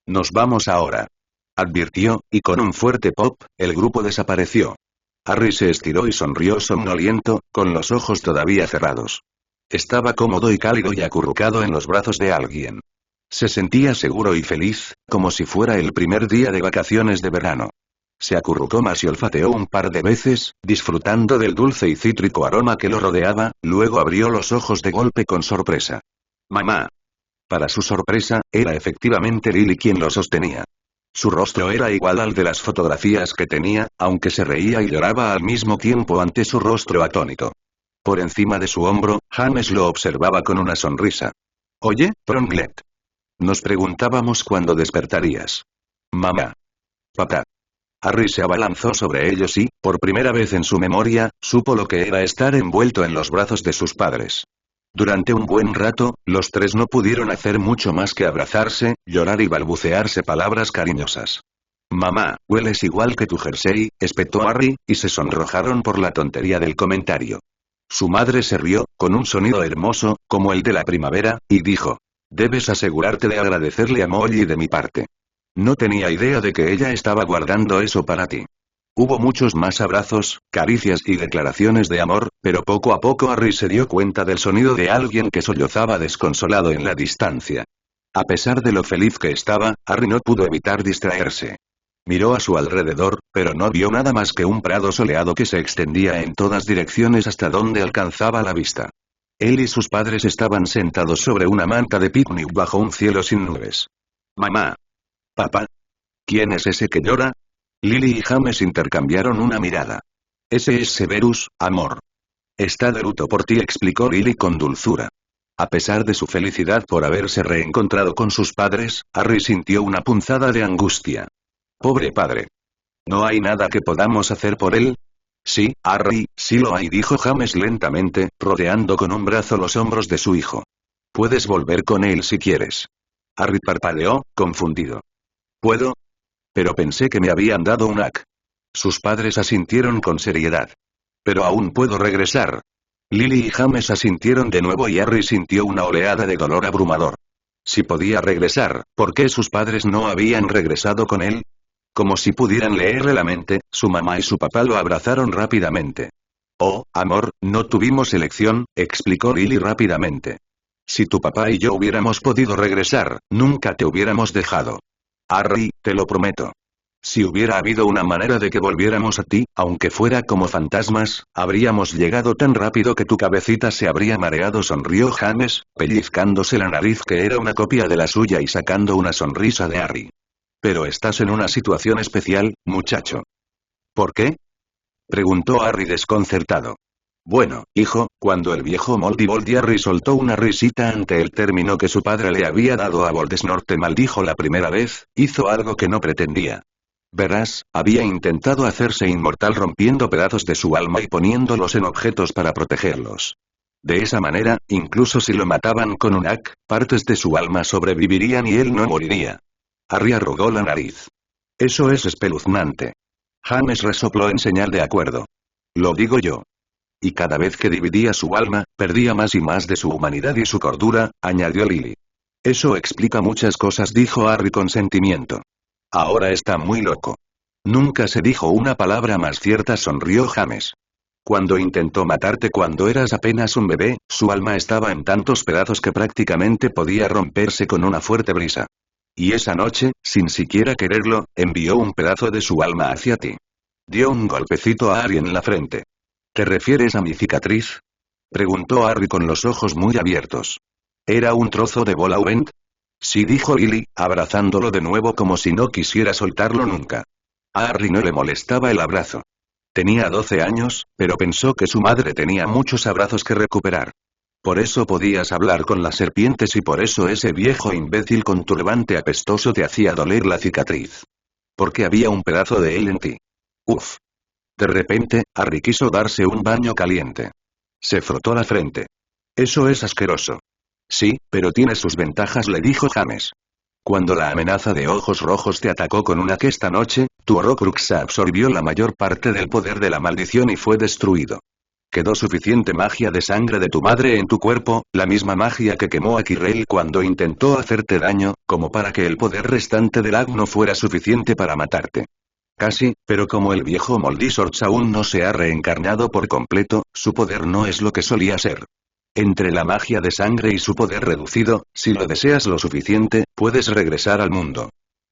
Nos vamos ahora. Advirtió, y con un fuerte pop, el grupo desapareció. Harry se estiró y sonrió somnoliento, con los ojos todavía cerrados. Estaba cómodo y cálido y acurrucado en los brazos de alguien. Se sentía seguro y feliz, como si fuera el primer día de vacaciones de verano. Se acurrucó más y olfateó un par de veces, disfrutando del dulce y cítrico aroma que lo rodeaba, luego abrió los ojos de golpe con sorpresa. ¡Mamá! Para su sorpresa, era efectivamente Lily quien lo sostenía. Su rostro era igual al de las fotografías que tenía, aunque se reía y lloraba al mismo tiempo ante su rostro atónito. Por encima de su hombro, James lo observaba con una sonrisa. «Oye, Pronglet. Nos preguntábamos cuándo despertarías. Mamá. Papá». Harry se abalanzó sobre ellos y, por primera vez en su memoria, supo lo que era estar envuelto en los brazos de sus padres. Durante un buen rato, los tres no pudieron hacer mucho más que abrazarse, llorar y balbucearse palabras cariñosas. «Mamá, hueles igual que tu jersey», espetó Harry, y se sonrojaron por la tontería del comentario. Su madre se rió, con un sonido hermoso, como el de la primavera, y dijo: «Debes asegurarte de agradecerle a Molly de mi parte. No tenía idea de que ella estaba guardando eso para ti». Hubo muchos más abrazos, caricias y declaraciones de amor, pero poco a poco Harry se dio cuenta del sonido de alguien que sollozaba desconsolado en la distancia. A pesar de lo feliz que estaba, Harry no pudo evitar distraerse. Miró a su alrededor, pero no vio nada más que un prado soleado que se extendía en todas direcciones hasta donde alcanzaba la vista. Él y sus padres estaban sentados sobre una manta de picnic bajo un cielo sin nubes. «Mamá. Papá. ¿Quién es ese que llora?» Lily y James intercambiaron una mirada. «Ese es Severus, amor. Está de luto por ti», explicó Lily con dulzura. A pesar de su felicidad por haberse reencontrado con sus padres, Harry sintió una punzada de angustia. «Pobre padre. ¿No hay nada que podamos hacer por él?» «Sí, Harry, sí lo hay», dijo James lentamente, rodeando con un brazo los hombros de su hijo. «Puedes volver con él si quieres». Harry parpadeó, confundido. «¿Puedo? Pero pensé que me habían dado un AC». Sus padres asintieron con seriedad. «Pero aún puedo regresar». Lily y James asintieron de nuevo y Harry sintió una oleada de dolor abrumador. Si podía regresar, ¿por qué sus padres no habían regresado con él? Como si pudieran leerle la mente, su mamá y su papá lo abrazaron rápidamente. «Oh, amor, no tuvimos elección», explicó Lily rápidamente. «Si tu papá y yo hubiéramos podido regresar, nunca te hubiéramos dejado. Harry, te lo prometo. Si hubiera habido una manera de que volviéramos a ti, aunque fuera como fantasmas, habríamos llegado tan rápido que tu cabecita se habría mareado», sonrió James, pellizcándose la nariz que era una copia de la suya y sacando una sonrisa de Harry. «Pero estás en una situación especial, muchacho». «¿Por qué?», preguntó Harry desconcertado. «Bueno, hijo, cuando el viejo Moldy Harry soltó una risita ante el término que su padre le había dado a Voldemort, te maldijo la primera vez, hizo algo que no pretendía. Verás, había intentado hacerse inmortal rompiendo pedazos de su alma y poniéndolos en objetos para protegerlos. De esa manera, incluso si lo mataban con un AC, partes de su alma sobrevivirían y él no moriría». Harry arrugó la nariz. «Eso es espeluznante. James resopló en señal de acuerdo. Lo digo yo. Y cada vez que dividía su alma, perdía más y más de su humanidad y su cordura, añadió Lily. Eso explica muchas cosas, dijo Harry con sentimiento. Ahora está muy loco. Nunca se dijo una palabra más cierta, sonrió James. Cuando intentó matarte cuando eras apenas un bebé, su alma estaba en tantos pedazos que prácticamente podía romperse con una fuerte brisa. Y esa noche, sin siquiera quererlo, envió un pedazo de su alma hacia ti. Dio un golpecito a Harry en la frente. ¿Te refieres a mi cicatriz? Preguntó Harry con los ojos muy abiertos. ¿Era un trozo de bola Went? Sí, dijo Lily, abrazándolo de nuevo como si no quisiera soltarlo nunca. A Harry no le molestaba el abrazo. Tenía 12 años, pero pensó que su madre tenía muchos abrazos que recuperar. Por eso podías hablar con las serpientes y por eso ese viejo imbécil con turbante apestoso te hacía doler la cicatriz. Porque había un pedazo de él en ti. Uf. De repente, Harry quiso darse un baño caliente. Se frotó la frente. Eso es asqueroso. Sí, pero tiene sus ventajas, le dijo James. Cuando la amenaza de ojos rojos te atacó con una que esta noche, tu Horcrux absorbió la mayor parte del poder de la maldición y fue destruido. Quedó suficiente magia de sangre de tu madre en tu cuerpo, la misma magia que quemó a Quirrell cuando intentó hacerte daño, como para que el poder restante del Ag no fuera suficiente para matarte. Casi, pero como el viejo Moldisorts aún no se ha reencarnado por completo, su poder no es lo que solía ser. Entre la magia de sangre y su poder reducido, si lo deseas lo suficiente, puedes regresar al mundo.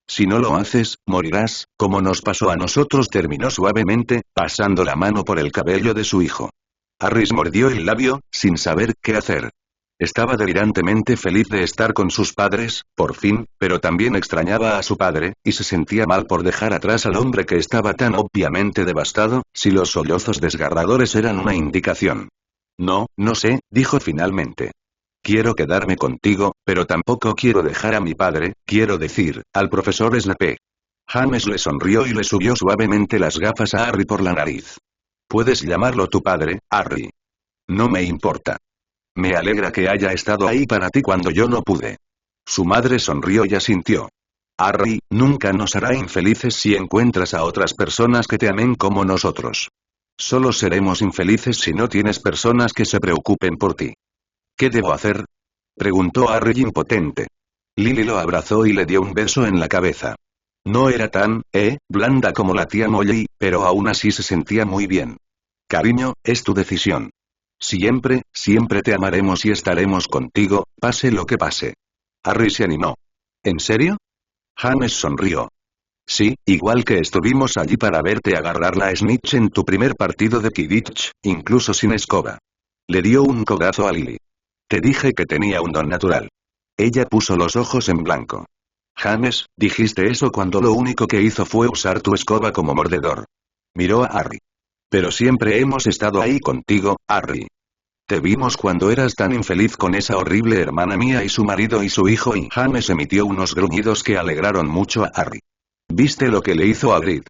Si no lo haces, morirás, como nos pasó a nosotros, terminó suavemente, pasando la mano por el cabello de su hijo. Harry mordió el labio, sin saber qué hacer. Estaba delirantemente feliz de estar con sus padres, por fin, pero también extrañaba a su padre, y se sentía mal por dejar atrás al hombre que estaba tan obviamente devastado, si los sollozos desgarradores eran una indicación. No, no sé, dijo finalmente. Quiero quedarme contigo, pero tampoco quiero dejar a mi padre, quiero decir, al profesor Snape. James le sonrió y le subió suavemente las gafas a Harry por la nariz. Puedes llamarlo tu padre, Harry. No me importa. Me alegra que haya estado ahí para ti cuando yo no pude. Su madre sonrió y asintió. Harry, nunca nos hará infelices si encuentras a otras personas que te amen como nosotros. Solo seremos infelices si no tienes personas que se preocupen por ti. ¿Qué debo hacer? Preguntó Harry impotente. Lily lo abrazó y le dio un beso en la cabeza. No era tan, blanda como la tía Molly, pero aún así se sentía muy bien. Cariño, es tu decisión. Siempre, siempre te amaremos y estaremos contigo, pase lo que pase. Harry se animó. ¿En serio? James sonrió. Sí, igual que estuvimos allí para verte agarrar la snitch en tu primer partido de Quidditch, incluso sin escoba. Le dio un codazo a Lily. Te dije que tenía un don natural. Ella puso los ojos en blanco. James, dijiste eso cuando lo único que hizo fue usar tu escoba como mordedor. Miró a Harry. Pero siempre hemos estado ahí contigo, Harry. Te vimos cuando eras tan infeliz con esa horrible hermana mía y su marido y su hijo, y James emitió unos gruñidos que alegraron mucho a Harry. ¿Viste lo que le hizo a Grid?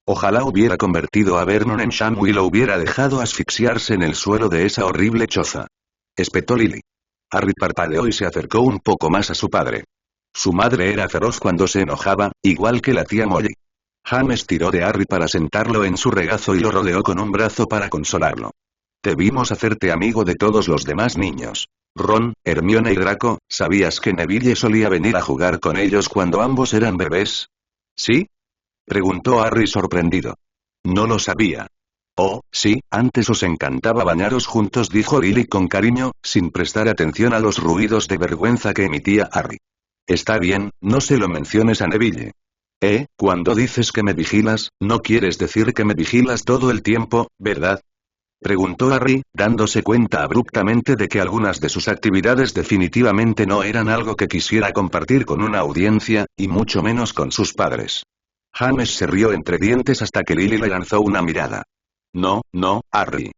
Ojalá hubiera convertido a Vernon en Shamu y lo hubiera dejado asfixiarse en el suelo de esa horrible choza. Espetó Lily. Harry parpadeó y se acercó un poco más a su padre. Su madre era feroz cuando se enojaba, igual que la tía Molly. James tiró de Harry para sentarlo en su regazo y lo rodeó con un brazo para consolarlo. Te vimos hacerte amigo de todos los demás niños. Ron, Hermione y Draco, ¿sabías que Neville solía venir a jugar con ellos cuando ambos eran bebés? ¿Sí? Preguntó Harry sorprendido. No lo sabía. Oh, sí, antes os encantaba bañaros juntos, dijo Lily con cariño, sin prestar atención a los ruidos de vergüenza que emitía Harry. Está bien, no se lo menciones a Neville. Cuando dices que me vigilas, no quieres decir que me vigilas todo el tiempo, ¿verdad? Preguntó Harry, dándose cuenta abruptamente de que algunas de sus actividades definitivamente no eran algo que quisiera compartir con una audiencia, y mucho menos con sus padres. James se rió entre dientes hasta que Lily le lanzó una mirada. No, no, Harry.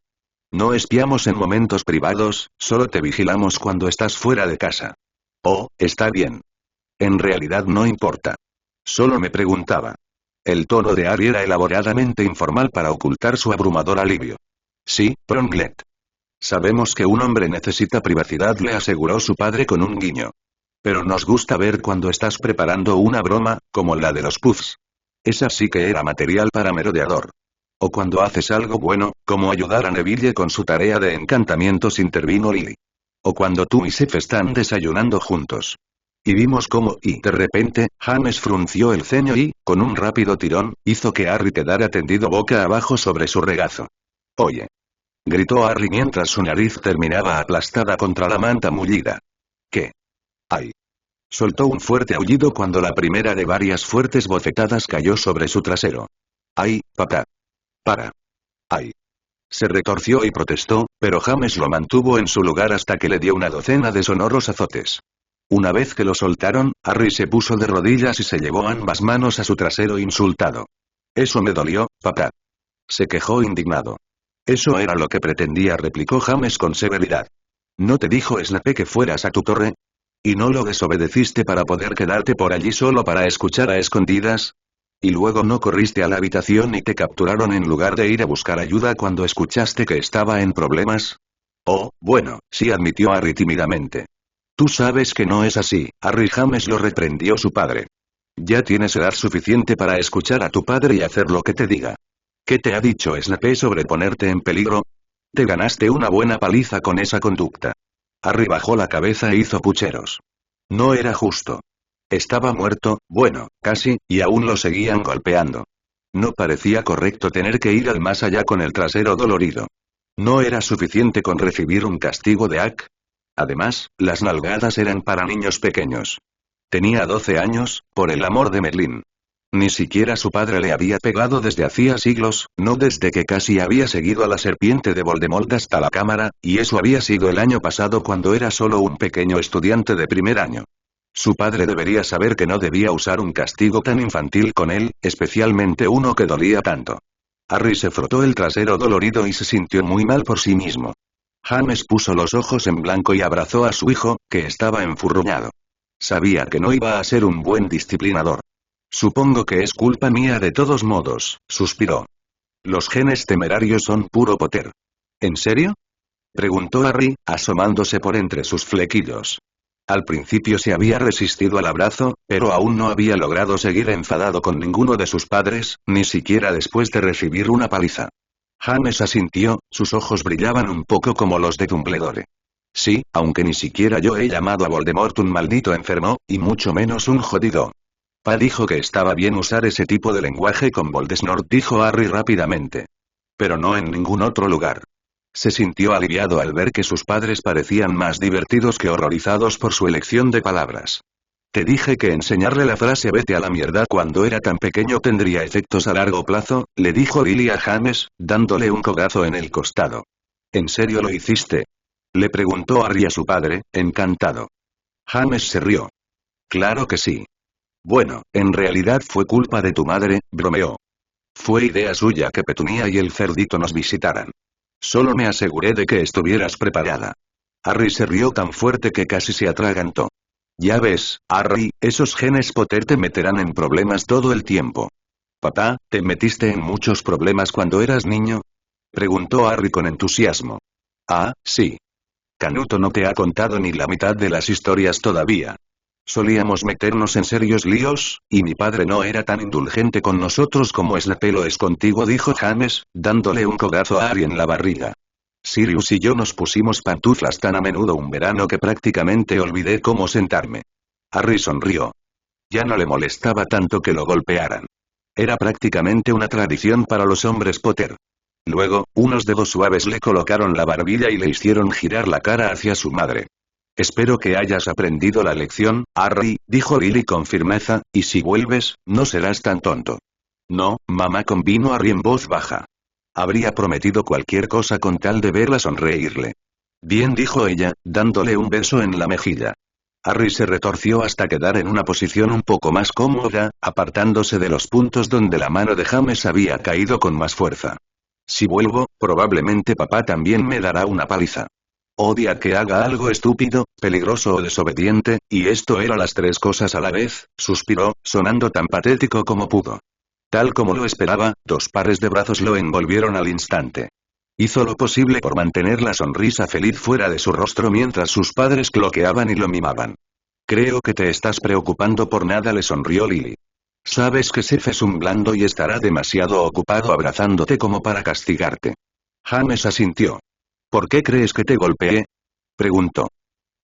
No espiamos en momentos privados, solo te vigilamos cuando estás fuera de casa. Oh, está bien. En realidad no importa. Solo me preguntaba. El tono de Harry era elaboradamente informal para ocultar su abrumador alivio. Sí, Pronglet. Sabemos que un hombre necesita privacidad, le aseguró su padre con un guiño. Pero nos gusta ver cuando estás preparando una broma, como la de los puffs. Esa sí que era material para merodeador. O cuando haces algo bueno, como ayudar a Neville con su tarea de encantamientos, intervino Lily. O cuando tú y Seth están desayunando juntos. Y vimos cómo, y de repente, James frunció el ceño y, con un rápido tirón, hizo que Harry quedara tendido boca abajo sobre su regazo. Oye. Gritó Harry mientras su nariz terminaba aplastada contra la manta mullida. ¿Qué? ¡Ay! Soltó un fuerte aullido cuando la primera de varias fuertes bofetadas cayó sobre su trasero. ¡Ay, papá! ¡Para! ¡Ay! Se retorció y protestó, pero James lo mantuvo en su lugar hasta que le dio una docena de sonoros azotes. Una vez que lo soltaron, Harry se puso de rodillas y se llevó ambas manos a su trasero insultado. Eso me dolió, papá. Se quejó indignado. Eso era lo que pretendía, replicó James con severidad. ¿No te dijo Snape que fueras a tu torre? ¿Y no lo desobedeciste para poder quedarte por allí solo para escuchar a escondidas? ¿Y luego no corriste a la habitación y te capturaron en lugar de ir a buscar ayuda cuando escuchaste que estaba en problemas? Oh, bueno, sí, admitió Harry tímidamente. Tú sabes que no es así, Harry. James lo reprendió su padre. Ya tienes edad suficiente para escuchar a tu padre y hacer lo que te diga. ¿Qué te ha dicho Snape sobre ponerte en peligro? Te ganaste una buena paliza con esa conducta. Harry bajó la cabeza e hizo pucheros. No era justo. Estaba muerto, bueno, casi, y aún lo seguían golpeando. No parecía correcto tener que ir al más allá con el trasero dolorido. ¿No era suficiente con recibir un castigo de Ack? Además, las nalgadas eran para niños pequeños. Tenía 12 años, por el amor de Merlín. Ni siquiera su padre le había pegado desde hacía siglos, no desde que casi había seguido a la serpiente de Voldemort hasta la cámara, y eso había sido el año pasado cuando era solo un pequeño estudiante de primer año. Su padre debería saber que no debía usar un castigo tan infantil con él, especialmente uno que dolía tanto. Harry se frotó el trasero dolorido y se sintió muy mal por sí mismo. James puso los ojos en blanco y abrazó a su hijo, que estaba enfurruñado. Sabía que no iba a ser un buen disciplinador. Supongo que es culpa mía de todos modos, suspiró. Los genes temerarios son puro Potter. ¿En serio? Preguntó Harry, asomándose por entre sus flequillos. Al principio se había resistido al abrazo, pero aún no había logrado seguir enfadado con ninguno de sus padres, ni siquiera después de recibir una paliza. James asintió, sus ojos brillaban un poco como los de Dumbledore. Sí, aunque ni siquiera yo he llamado a Voldemort un maldito enfermo, y mucho menos un jodido. Pa dijo que estaba bien usar ese tipo de lenguaje con Voldemort, dijo Harry rápidamente. Pero no en ningún otro lugar. Se sintió aliviado al ver que sus padres parecían más divertidos que horrorizados por su elección de palabras. Te dije que enseñarle la frase vete a la mierda cuando era tan pequeño tendría efectos a largo plazo, le dijo Lily a James, dándole un codazo en el costado. ¿En serio lo hiciste? Le preguntó Harry a su padre, encantado. James se rió. Claro que sí. Bueno, en realidad fue culpa de tu madre, bromeó. Fue idea suya que Petunia y el cerdito nos visitaran. Solo me aseguré de que estuvieras preparada. Harry se rió tan fuerte que casi se atragantó. Ya ves, Harry, esos genes Potter te meterán en problemas todo el tiempo. Papá, ¿te metiste en muchos problemas cuando eras niño? Preguntó Harry con entusiasmo. Ah, sí. Canuto no te ha contado ni la mitad de las historias todavía. Solíamos meternos en serios líos, y mi padre no era tan indulgente con nosotros como Snape lo es contigo, dijo James, dándole un codazo a Harry en la barriga. Sirius y yo nos pusimos pantuflas tan a menudo un verano que prácticamente olvidé cómo sentarme. Harry sonrió. Ya no le molestaba tanto que lo golpearan. Era prácticamente una tradición para los hombres Potter. Luego, unos dedos suaves le colocaron la barbilla y le hicieron girar la cara hacia su madre. Espero que hayas aprendido la lección, Harry, dijo Lily con firmeza, y si vuelves, no serás tan tonto. No, mamá, convino Harry en voz baja. Habría prometido cualquier cosa con tal de verla sonreírle. Bien, dijo ella, dándole un beso en la mejilla. Harry se retorció hasta quedar en una posición un poco más cómoda, apartándose de los puntos donde la mano de James había caído con más fuerza. Si vuelvo, probablemente papá también me dará una paliza. Odia que haga algo estúpido, peligroso o desobediente, y esto era las tres cosas a la vez, suspiró, sonando tan patético como pudo. Tal como lo esperaba, dos pares de brazos lo envolvieron al instante. Hizo lo posible por mantener la sonrisa feliz fuera de su rostro mientras sus padres cloqueaban y lo mimaban. Creo que te estás preocupando por nada, le sonrió Lily. Sabes que Seth es un blando y estará demasiado ocupado abrazándote como para castigarte. James asintió. ¿Por qué crees que te golpeé? Preguntó.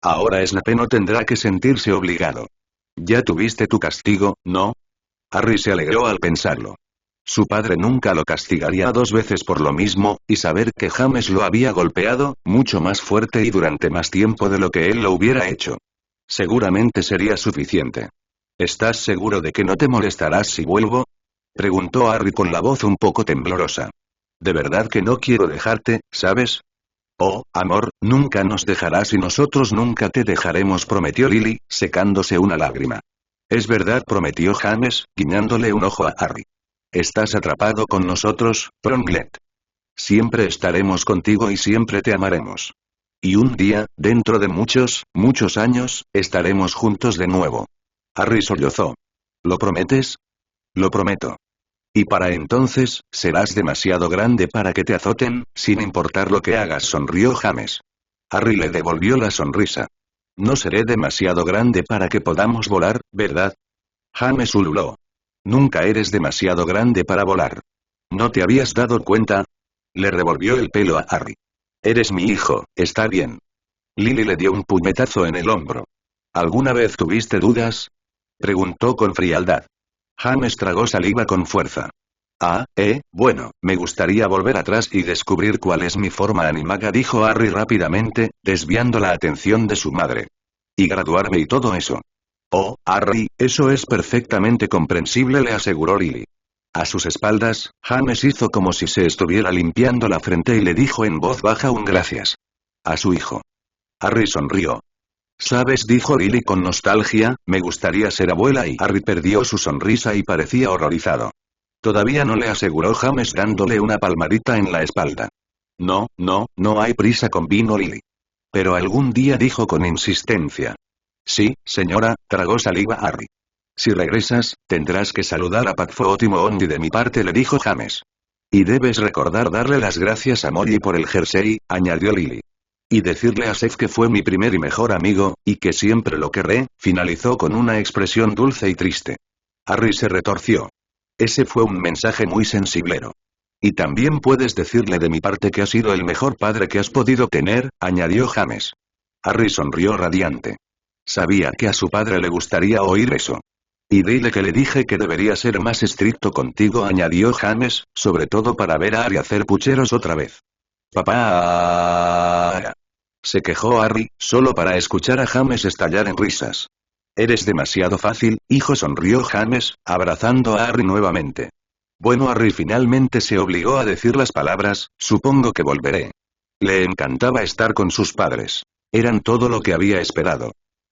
Ahora Snape no tendrá que sentirse obligado. Ya tuviste tu castigo, ¿no? Harry se alegró al pensarlo. Su padre nunca lo castigaría 2 veces por lo mismo, y saber que James lo había golpeado, mucho más fuerte y durante más tiempo de lo que él lo hubiera hecho. Seguramente sería suficiente. ¿Estás seguro de que no te molestarás si vuelvo? Preguntó Harry con la voz un poco temblorosa. De verdad que no quiero dejarte, ¿sabes? Oh, amor, nunca nos dejarás y nosotros nunca te dejaremos, prometió Lily, secándose una lágrima. Es verdad, prometió James, guiñándole un ojo a Harry. Estás atrapado con nosotros, Pronglet. Siempre estaremos contigo y siempre te amaremos. Y un día, dentro de muchos, muchos años, estaremos juntos de nuevo. Harry sollozó. ¿Lo prometes? Lo prometo. Y para entonces, serás demasiado grande para que te azoten, sin importar lo que hagas, sonrió James. Harry le devolvió la sonrisa. No seré demasiado grande para que podamos volar, ¿verdad? James ululó. Nunca eres demasiado grande para volar. ¿No te habías dado cuenta? Le revolvió el pelo a Harry. Eres mi hijo, está bien. Lily le dio un puñetazo en el hombro. ¿Alguna vez tuviste dudas? Preguntó con frialdad. James tragó saliva con fuerza. Bueno, me gustaría volver atrás y descubrir cuál es mi forma animaga, dijo Harry rápidamente, desviando la atención de su madre. Y graduarme y todo eso. Oh, Harry, eso es perfectamente comprensible, le aseguró Lily. A sus espaldas, James hizo como si se estuviera limpiando la frente y le dijo en voz baja un gracias. A su hijo. Harry sonrió. ¿Sabes?, dijo Lily con nostalgia, me gustaría ser abuela, y Harry perdió su sonrisa y parecía horrorizado. Todavía no, le aseguró James dándole una palmadita en la espalda. No, no, no hay prisa, convino Lily. Pero algún día, dijo con insistencia. Sí, señora, tragó saliva Harry. Si regresas, tendrás que saludar a Padfoot y Moody de mi parte, le dijo James. Y debes recordar darle las gracias a Molly por el jersey, añadió Lily. Y decirle a Seth que fue mi primer y mejor amigo, y que siempre lo querré, finalizó con una expresión dulce y triste. Harry se retorció. Ese fue un mensaje muy sensiblero. Y también puedes decirle de mi parte que ha sido el mejor padre que has podido tener, añadió James. Harry sonrió radiante. Sabía que a su padre le gustaría oír eso. Y dile que le dije que debería ser más estricto contigo, añadió James, sobre todo para ver a Harry hacer pucheros otra vez. Papá. Se quejó Harry, solo para escuchar a James estallar en risas. Eres demasiado fácil, hijo, sonrió James, abrazando a Harry nuevamente. Bueno, Harry finalmente se obligó a decir las palabras, supongo que volveré. Le encantaba estar con sus padres. Eran todo lo que había esperado.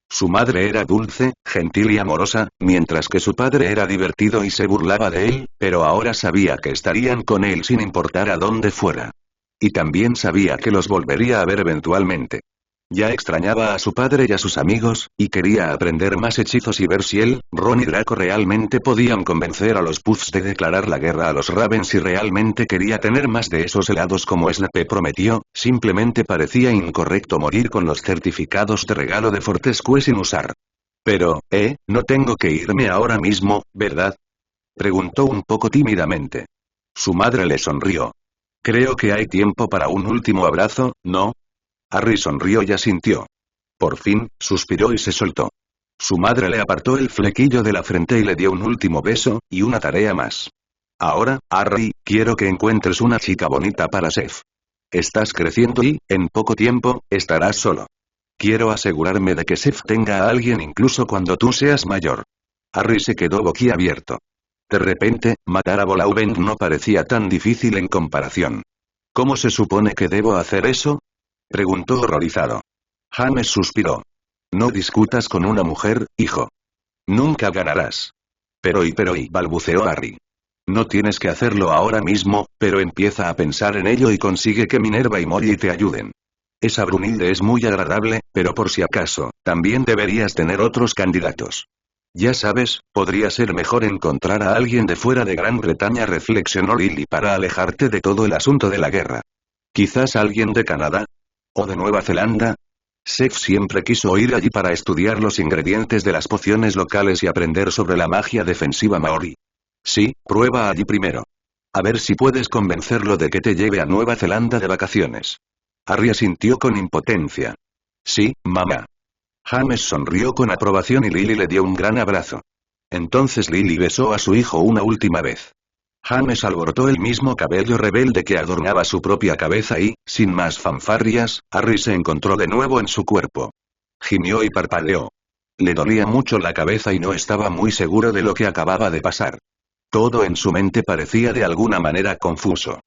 Su madre era dulce, gentil y amorosa, mientras que su padre era divertido y se burlaba de él, pero ahora sabía que estarían con él sin importar a dónde fuera. Y también sabía que los volvería a ver eventualmente. Ya extrañaba a su padre y a sus amigos, y quería aprender más hechizos y ver si él, Ron y Draco realmente podían convencer a los Puffs de declarar la guerra a los Ravens, y realmente quería tener más de esos helados como Snape prometió. Simplemente parecía incorrecto morir con los certificados de regalo de Fortescue sin usar. Pero, no tengo que irme ahora mismo, ¿verdad? Preguntó un poco tímidamente. Su madre le sonrió. Creo que hay tiempo para un último abrazo, ¿no? Harry sonrió y asintió. Por fin, suspiró y se soltó. Su madre le apartó el flequillo de la frente y le dio un último beso, y una tarea más. Ahora, Harry, quiero que encuentres una chica bonita para Seth. Estás creciendo y, en poco tiempo, estarás solo. Quiero asegurarme de que Seth tenga a alguien incluso cuando tú seas mayor. Harry se quedó boquiabierto. De repente, matar a Volauvent no parecía tan difícil en comparación. ¿Cómo se supone que debo hacer eso?, preguntó horrorizado. James suspiró. No discutas con una mujer, hijo. Nunca ganarás. Pero, balbuceó Harry. No tienes que hacerlo ahora mismo, pero empieza a pensar en ello y consigue que Minerva y Molly te ayuden. Esa Brunilde es muy agradable, pero por si acaso, también deberías tener otros candidatos. Ya sabes, podría ser mejor encontrar a alguien de fuera de Gran Bretaña, reflexionó Lily, para alejarte de todo el asunto de la guerra. Quizás alguien de Canadá. ¿O de Nueva Zelanda? Seth siempre quiso ir allí para estudiar los ingredientes de las pociones locales y aprender sobre la magia defensiva maorí. Sí, prueba allí primero. A ver si puedes convencerlo de que te lleve a Nueva Zelanda de vacaciones. Harry asintió con impotencia. Sí, mamá. James sonrió con aprobación y Lily le dio un gran abrazo. Entonces Lily besó a su hijo una última vez. James alborotó el mismo cabello rebelde que adornaba su propia cabeza y, sin más fanfarrias, Harry se encontró de nuevo en su cuerpo. Gimió y parpadeó. Le dolía mucho la cabeza y no estaba muy seguro de lo que acababa de pasar. Todo en su mente parecía de alguna manera confuso.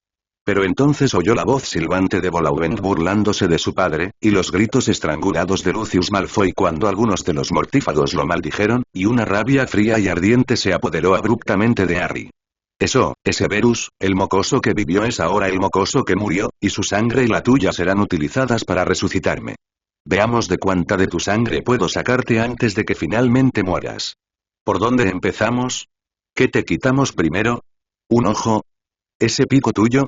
Pero entonces oyó la voz silbante de Volauvent burlándose de su padre, y los gritos estrangulados de Lucius Malfoy cuando algunos de los mortífagos lo maldijeron, y una rabia fría y ardiente se apoderó abruptamente de Harry. Ese Verus, el mocoso que vivió es ahora el mocoso que murió, y su sangre y la tuya serán utilizadas para resucitarme. Veamos de cuánta de tu sangre puedo sacarte antes de que finalmente mueras. ¿Por dónde empezamos? ¿Qué te quitamos primero? ¿Un ojo? ¿Ese pico tuyo?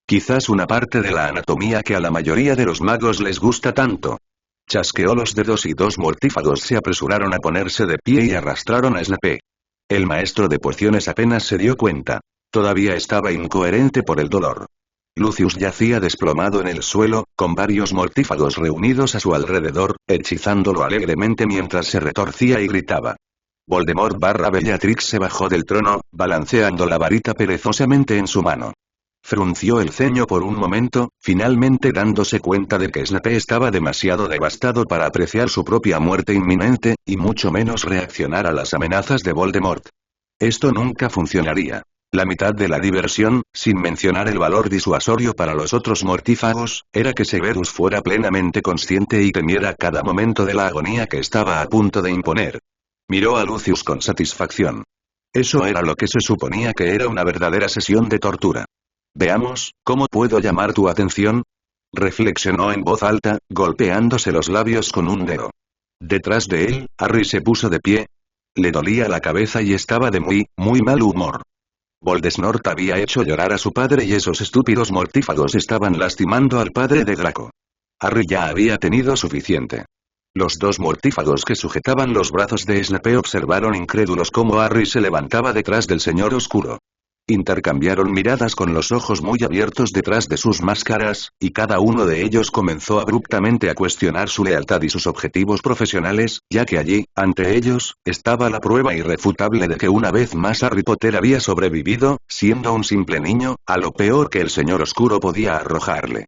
Quizás una parte de la anatomía que a la mayoría de los magos les gusta tanto. Chasqueó los dedos y dos mortífagos se apresuraron a ponerse de pie y arrastraron a Snape. El maestro de pociones apenas se dio cuenta. Todavía estaba incoherente por el dolor. Lucius yacía desplomado en el suelo, con varios mortífagos reunidos a su alrededor, hechizándolo alegremente mientras se retorcía y gritaba. Voldemort/Bellatrix se bajó del trono, balanceando la varita perezosamente en su mano. Frunció el ceño por un momento, finalmente dándose cuenta de que Snape estaba demasiado devastado para apreciar su propia muerte inminente, y mucho menos reaccionar a las amenazas de Voldemort. Esto nunca funcionaría. La mitad de la diversión, sin mencionar el valor disuasorio para los otros mortífagos, era que Severus fuera plenamente consciente y temiera cada momento de la agonía que estaba a punto de imponer. Miró a Lucius con satisfacción. Eso era lo que se suponía que era una verdadera sesión de tortura. Veamos, ¿cómo puedo llamar tu atención? Reflexionó en voz alta, golpeándose los labios con un dedo. Detrás de él, Harry se puso de pie. Le dolía la cabeza y estaba de muy mal humor. Voldemort había hecho llorar a su padre y esos estúpidos mortífagos estaban lastimando al padre de Draco. Harry ya había tenido suficiente. Los dos mortífagos que sujetaban los brazos de Snape observaron incrédulos cómo Harry se levantaba detrás del Señor Oscuro. Intercambiaron miradas con los ojos muy abiertos detrás de sus máscaras, y cada uno de ellos comenzó abruptamente a cuestionar su lealtad y sus objetivos profesionales, ya que allí, ante ellos, estaba la prueba irrefutable de que una vez más Harry Potter había sobrevivido, siendo un simple niño, a lo peor que el Señor Oscuro podía arrojarle.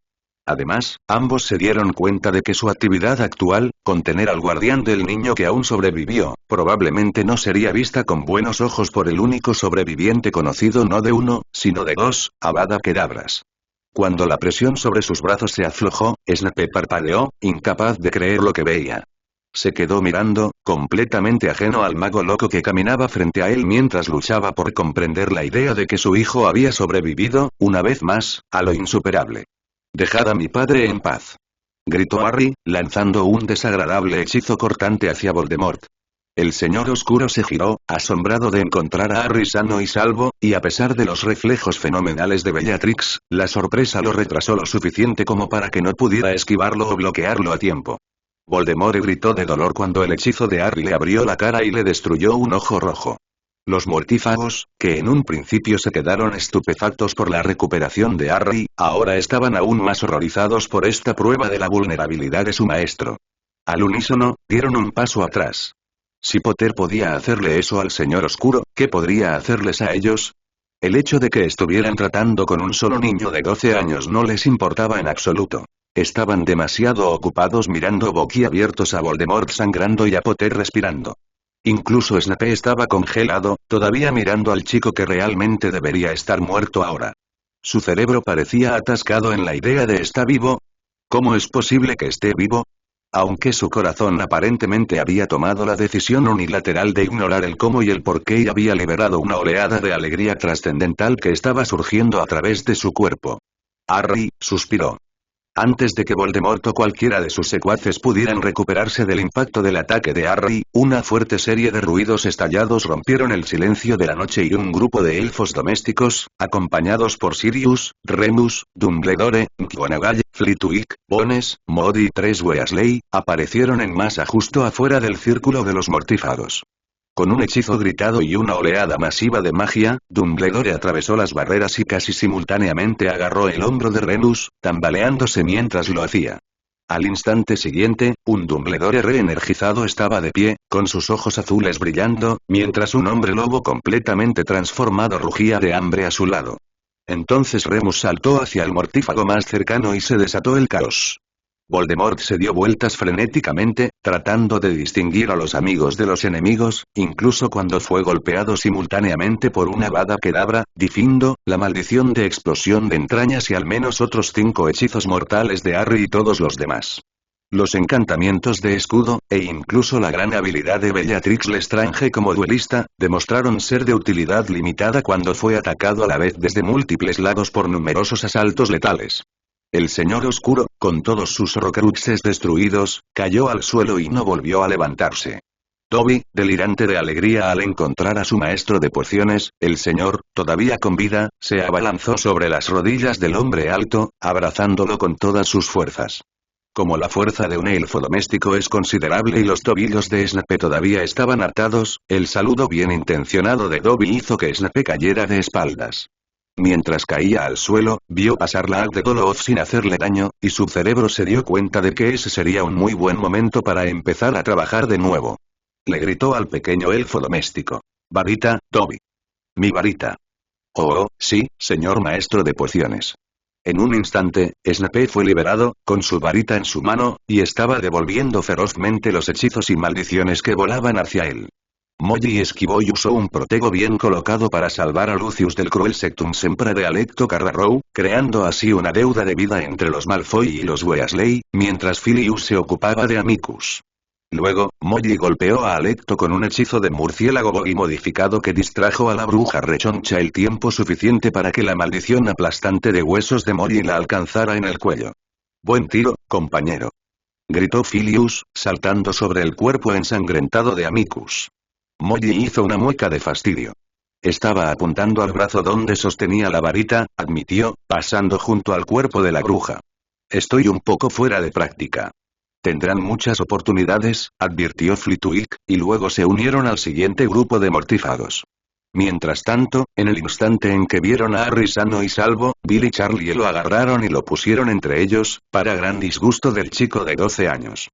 Además, ambos se dieron cuenta de que su actividad actual, contener al guardián del niño que aún sobrevivió, probablemente no sería vista con buenos ojos por el único sobreviviente conocido no de uno, sino de dos, Avada Kedavras. Cuando la presión sobre sus brazos se aflojó, Snape parpadeó, incapaz de creer lo que veía. Se quedó mirando, completamente ajeno al mago loco que caminaba frente a él mientras luchaba por comprender la idea de que su hijo había sobrevivido, una vez más, a lo insuperable. «Dejad a mi padre en paz», gritó Harry, lanzando un desagradable hechizo cortante hacia Voldemort. El Señor Oscuro se giró, asombrado de encontrar a Harry sano y salvo, y a pesar de los reflejos fenomenales de Bellatrix, la sorpresa lo retrasó lo suficiente como para que no pudiera esquivarlo o bloquearlo a tiempo. Voldemort gritó de dolor cuando el hechizo de Harry le abrió la cara y le destruyó un ojo rojo. Los mortífagos, que en un principio se quedaron estupefactos por la recuperación de Harry, ahora estaban aún más horrorizados por esta prueba de la vulnerabilidad de su maestro. Al unísono, dieron un paso atrás. Si Potter podía hacerle eso al Señor Oscuro, ¿qué podría hacerles a ellos? El hecho de que estuvieran tratando con un solo niño de 12 años no les importaba en absoluto. Estaban demasiado ocupados mirando boquiabiertos a Voldemort sangrando y a Potter respirando. Incluso Snape estaba congelado, todavía mirando al chico que realmente debería estar muerto ahora. Su cerebro parecía atascado en la idea de ¿está vivo? ¿Cómo es posible que esté vivo? Aunque su corazón aparentemente había tomado la decisión unilateral de ignorar el cómo y el por qué y había liberado una oleada de alegría trascendental que estaba surgiendo a través de su cuerpo. Harry, suspiró. Antes de que Voldemort o cualquiera de sus secuaces pudieran recuperarse del impacto del ataque de Harry, una fuerte serie de ruidos estallados rompieron el silencio de la noche y un grupo de elfos domésticos, acompañados por Sirius, Remus, Dumbledore, McGonagall, Flitwick, Bones, Modi y 3 Weasley, aparecieron en masa justo afuera del círculo de los mortífagos. Con un hechizo gritado y una oleada masiva de magia, Dumbledore atravesó las barreras y casi simultáneamente agarró el hombro de Remus, tambaleándose mientras lo hacía. Al instante siguiente, un Dumbledore reenergizado estaba de pie, con sus ojos azules brillando, mientras un hombre lobo completamente transformado rugía de hambre a su lado. Entonces Remus saltó hacia el mortífago más cercano y se desató el caos. Voldemort se dio vueltas frenéticamente, tratando de distinguir a los amigos de los enemigos, incluso cuando fue golpeado simultáneamente por una Avada Kedavra, Difindo, la maldición de explosión de entrañas y al menos otros 5 hechizos mortales de Harry y todos los demás. Los encantamientos de escudo, e incluso la gran habilidad de Bellatrix Lestrange como duelista, demostraron ser de utilidad limitada cuando fue atacado a la vez desde múltiples lados por numerosos asaltos letales. El Señor Oscuro, con todos sus horcruxes destruidos, cayó al suelo y no volvió a levantarse. Dobby, delirante de alegría al encontrar a su maestro de pociones, el señor, todavía con vida, se abalanzó sobre las rodillas del hombre alto, abrazándolo con todas sus fuerzas. Como la fuerza de un elfo doméstico es considerable y los tobillos de Snape todavía estaban atados, el saludo bien intencionado de Dobby hizo que Snape cayera de espaldas. Mientras caía al suelo, vio pasar la haz de Doloth sin hacerle daño, y su cerebro se dio cuenta de que ese sería un muy buen momento para empezar a trabajar de nuevo. Le gritó al pequeño elfo doméstico. «Varita, Dobby. Mi varita». «Oh, sí, señor maestro de pociones». En un instante, Snape fue liberado, con su varita en su mano, y estaba devolviendo ferozmente los hechizos y maldiciones que volaban hacia él. Molly esquivó y usó un protego bien colocado para salvar a Lucius del cruel Sectum Sempra de Alecto Carrarrow, creando así una deuda de vida entre los Malfoy y los Weasley, mientras Filius se ocupaba de Amicus. Luego, Molly golpeó a Alecto con un hechizo de murciélago Boggy modificado que distrajo a la bruja rechoncha el tiempo suficiente para que la maldición aplastante de huesos de Molly la alcanzara en el cuello. «Buen tiro, compañero», gritó Filius, saltando sobre el cuerpo ensangrentado de Amicus. Molly hizo una mueca de fastidio. Estaba apuntando al brazo donde sostenía la varita, admitió, pasando junto al cuerpo de la bruja. «Estoy un poco fuera de práctica». «Tendrán muchas oportunidades», advirtió Flitwick, y luego se unieron al siguiente grupo de mortífagos. Mientras tanto, en el instante en que vieron a Harry sano y salvo, Bill y Charlie lo agarraron y lo pusieron entre ellos, para gran disgusto del chico de 12 años.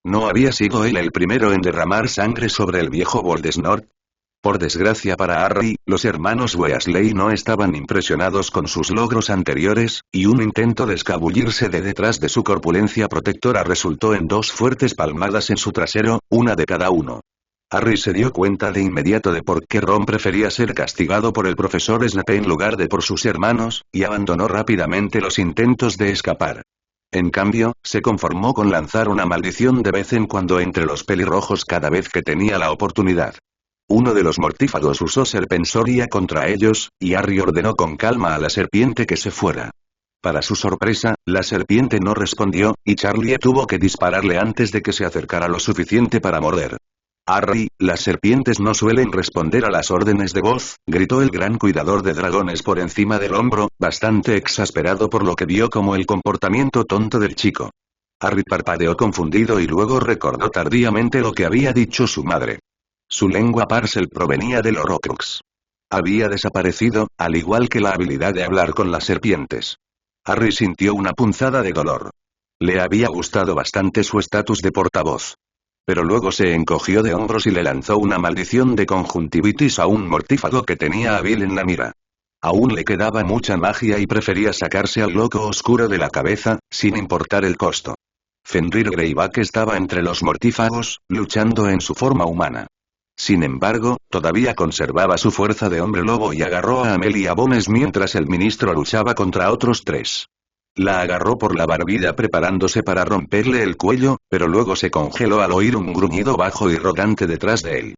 ¿No había sido él el primero en derramar sangre sobre el viejo Voldemort? Por desgracia para Harry, los hermanos Weasley no estaban impresionados con sus logros anteriores, y un intento de escabullirse de detrás de su corpulencia protectora resultó en 2 fuertes palmadas en su trasero, una de cada uno. Harry se dio cuenta de inmediato de por qué Ron prefería ser castigado por el profesor Snape en lugar de por sus hermanos, y abandonó rápidamente los intentos de escapar. En cambio, se conformó con lanzar una maldición de vez en cuando entre los pelirrojos cada vez que tenía la oportunidad. Uno de los mortífagos usó Serpensoria contra ellos, y Harry ordenó con calma a la serpiente que se fuera. Para su sorpresa, la serpiente no respondió, y Charlie tuvo que dispararle antes de que se acercara lo suficiente para morder. «Harry, las serpientes no suelen responder a las órdenes de voz», gritó el gran cuidador de dragones por encima del hombro, bastante exasperado por lo que vio como el comportamiento tonto del chico. Harry parpadeó confundido y luego recordó tardíamente lo que había dicho su madre. Su lengua Parcel provenía del Horcrux. Había desaparecido, al igual que la habilidad de hablar con las serpientes. Harry sintió una punzada de dolor. Le había gustado bastante su estatus de portavoz. Pero luego se encogió de hombros y le lanzó una maldición de conjuntivitis a un mortífago que tenía a Bill en la mira. Aún le quedaba mucha magia y prefería sacarse al loco oscuro de la cabeza, sin importar el costo. Fenrir Greyback estaba entre los mortífagos, luchando en su forma humana. Sin embargo, todavía conservaba su fuerza de hombre lobo y agarró a Amelia Bones mientras el ministro luchaba contra otros 3. La agarró por la barbilla preparándose para romperle el cuello, pero luego se congeló al oír un gruñido bajo y rodante detrás de él.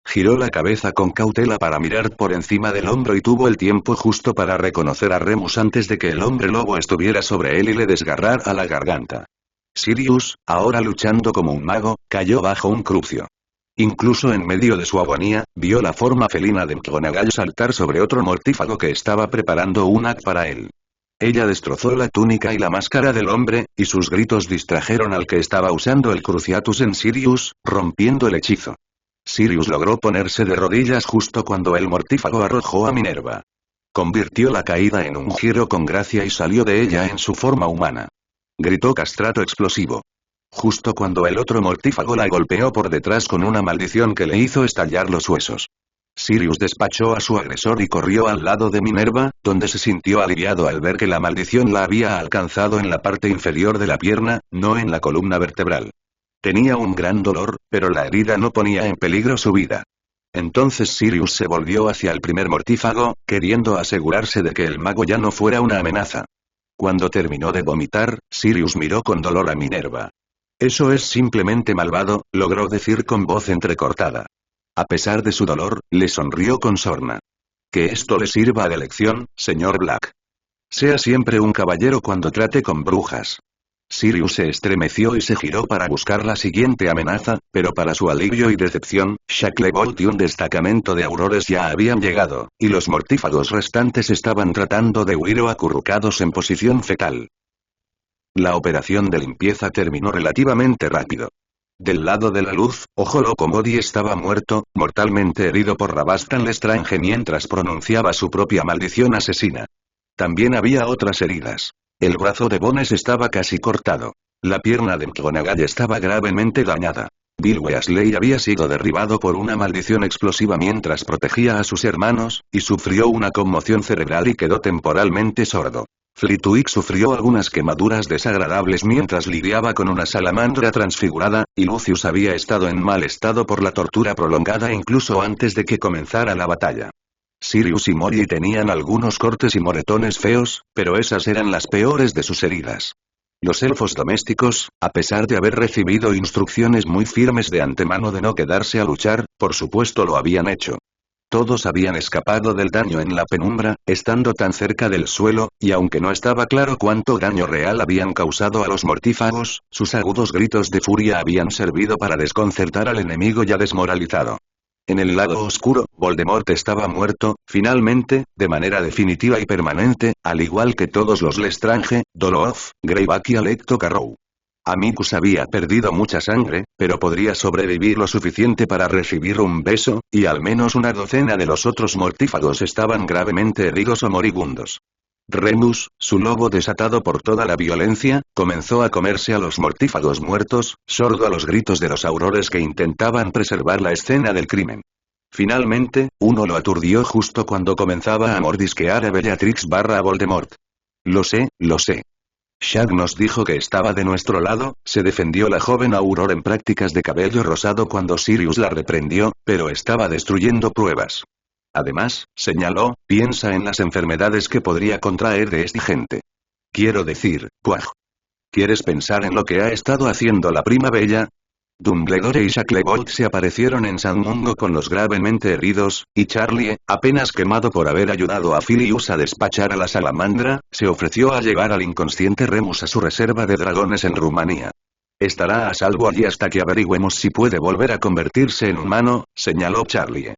Giró la cabeza con cautela para mirar por encima del hombro y tuvo el tiempo justo para reconocer a Remus antes de que el hombre lobo estuviera sobre él y le desgarrara la garganta. Sirius, ahora luchando como un mago, cayó bajo un crucio. Incluso en medio de su agonía, vio la forma felina de McGonagall saltar sobre otro mortífago que estaba preparando un hack para él. Ella destrozó la túnica y la máscara del hombre, y sus gritos distrajeron al que estaba usando el Cruciatus en Sirius, rompiendo el hechizo. Sirius logró ponerse de rodillas justo cuando el mortífago arrojó a Minerva. Convirtió la caída en un giro con gracia y salió de ella en su forma humana. Gritó castrato explosivo. Justo cuando el otro mortífago la golpeó por detrás con una maldición que le hizo estallar los huesos. Sirius despachó a su agresor y corrió al lado de Minerva, donde se sintió aliviado al ver que la maldición la había alcanzado en la parte inferior de la pierna, no en la columna vertebral. Tenía un gran dolor, pero la herida no ponía en peligro su vida. Entonces Sirius se volvió hacia el primer mortífago, queriendo asegurarse de que el mago ya no fuera una amenaza. Cuando terminó de vomitar, Sirius miró con dolor a Minerva. «Eso es simplemente malvado», logró decir con voz entrecortada. A pesar de su dolor, le sonrió con sorna. «Que esto le sirva de lección, señor Black. Sea siempre un caballero cuando trate con brujas». Sirius se estremeció y se giró para buscar la siguiente amenaza, pero para su alivio y decepción, Shacklebolt y un destacamento de aurores ya habían llegado, y los mortífagos restantes estaban tratando de huir o acurrucados en posición fetal. La operación de limpieza terminó relativamente rápido. Del lado de la luz, Ojo Loco Modi estaba muerto, mortalmente herido por Rabastan Lestrange mientras pronunciaba su propia maldición asesina. También había otras heridas. El brazo de Bones estaba casi cortado. La pierna de McGonagall estaba gravemente dañada. Bill Weasley había sido derribado por una maldición explosiva mientras protegía a sus hermanos, y sufrió una conmoción cerebral y quedó temporalmente sordo. Flitwick sufrió algunas quemaduras desagradables mientras lidiaba con una salamandra transfigurada, y Lucius había estado en mal estado por la tortura prolongada incluso antes de que comenzara la batalla. Sirius y Molly tenían algunos cortes y moretones feos, pero esas eran las peores de sus heridas. Los elfos domésticos, a pesar de haber recibido instrucciones muy firmes de antemano de no quedarse a luchar, por supuesto lo habían hecho. Todos habían escapado del daño en la penumbra, estando tan cerca del suelo, y aunque no estaba claro cuánto daño real habían causado a los mortífagos, sus agudos gritos de furia habían servido para desconcertar al enemigo ya desmoralizado. En el lado oscuro, Voldemort estaba muerto, finalmente, de manera definitiva y permanente, al igual que todos los Lestrange, Dolof, Greyback y Alecto Carrow. Amicus había perdido mucha sangre, pero podría sobrevivir lo suficiente para recibir un beso, y al menos una docena de los otros mortífagos estaban gravemente heridos o moribundos. Remus, su lobo desatado por toda la violencia, comenzó a comerse a los mortífagos muertos, sordo a los gritos de los aurores que intentaban preservar la escena del crimen. Finalmente, uno lo aturdió justo cuando comenzaba a mordisquear a Bellatrix / Voldemort. Lo sé. Shag nos dijo que estaba de nuestro lado, se defendió la joven Aurora en prácticas de cabello rosado cuando Sirius la reprendió, pero estaba destruyendo pruebas. Además, señaló, piensa en las enfermedades que podría contraer de esta gente. Quiero decir, ¡puaj! ¿Quieres pensar en lo que ha estado haciendo la prima bella? Dumbledore y Shacklebolt se aparecieron en San Mungo con los gravemente heridos, y Charlie, apenas quemado por haber ayudado a Filius a despachar a la salamandra, se ofreció a llevar al inconsciente Remus a su reserva de dragones en Rumanía. Estará a salvo allí hasta que averigüemos si puede volver a convertirse en humano, señaló Charlie.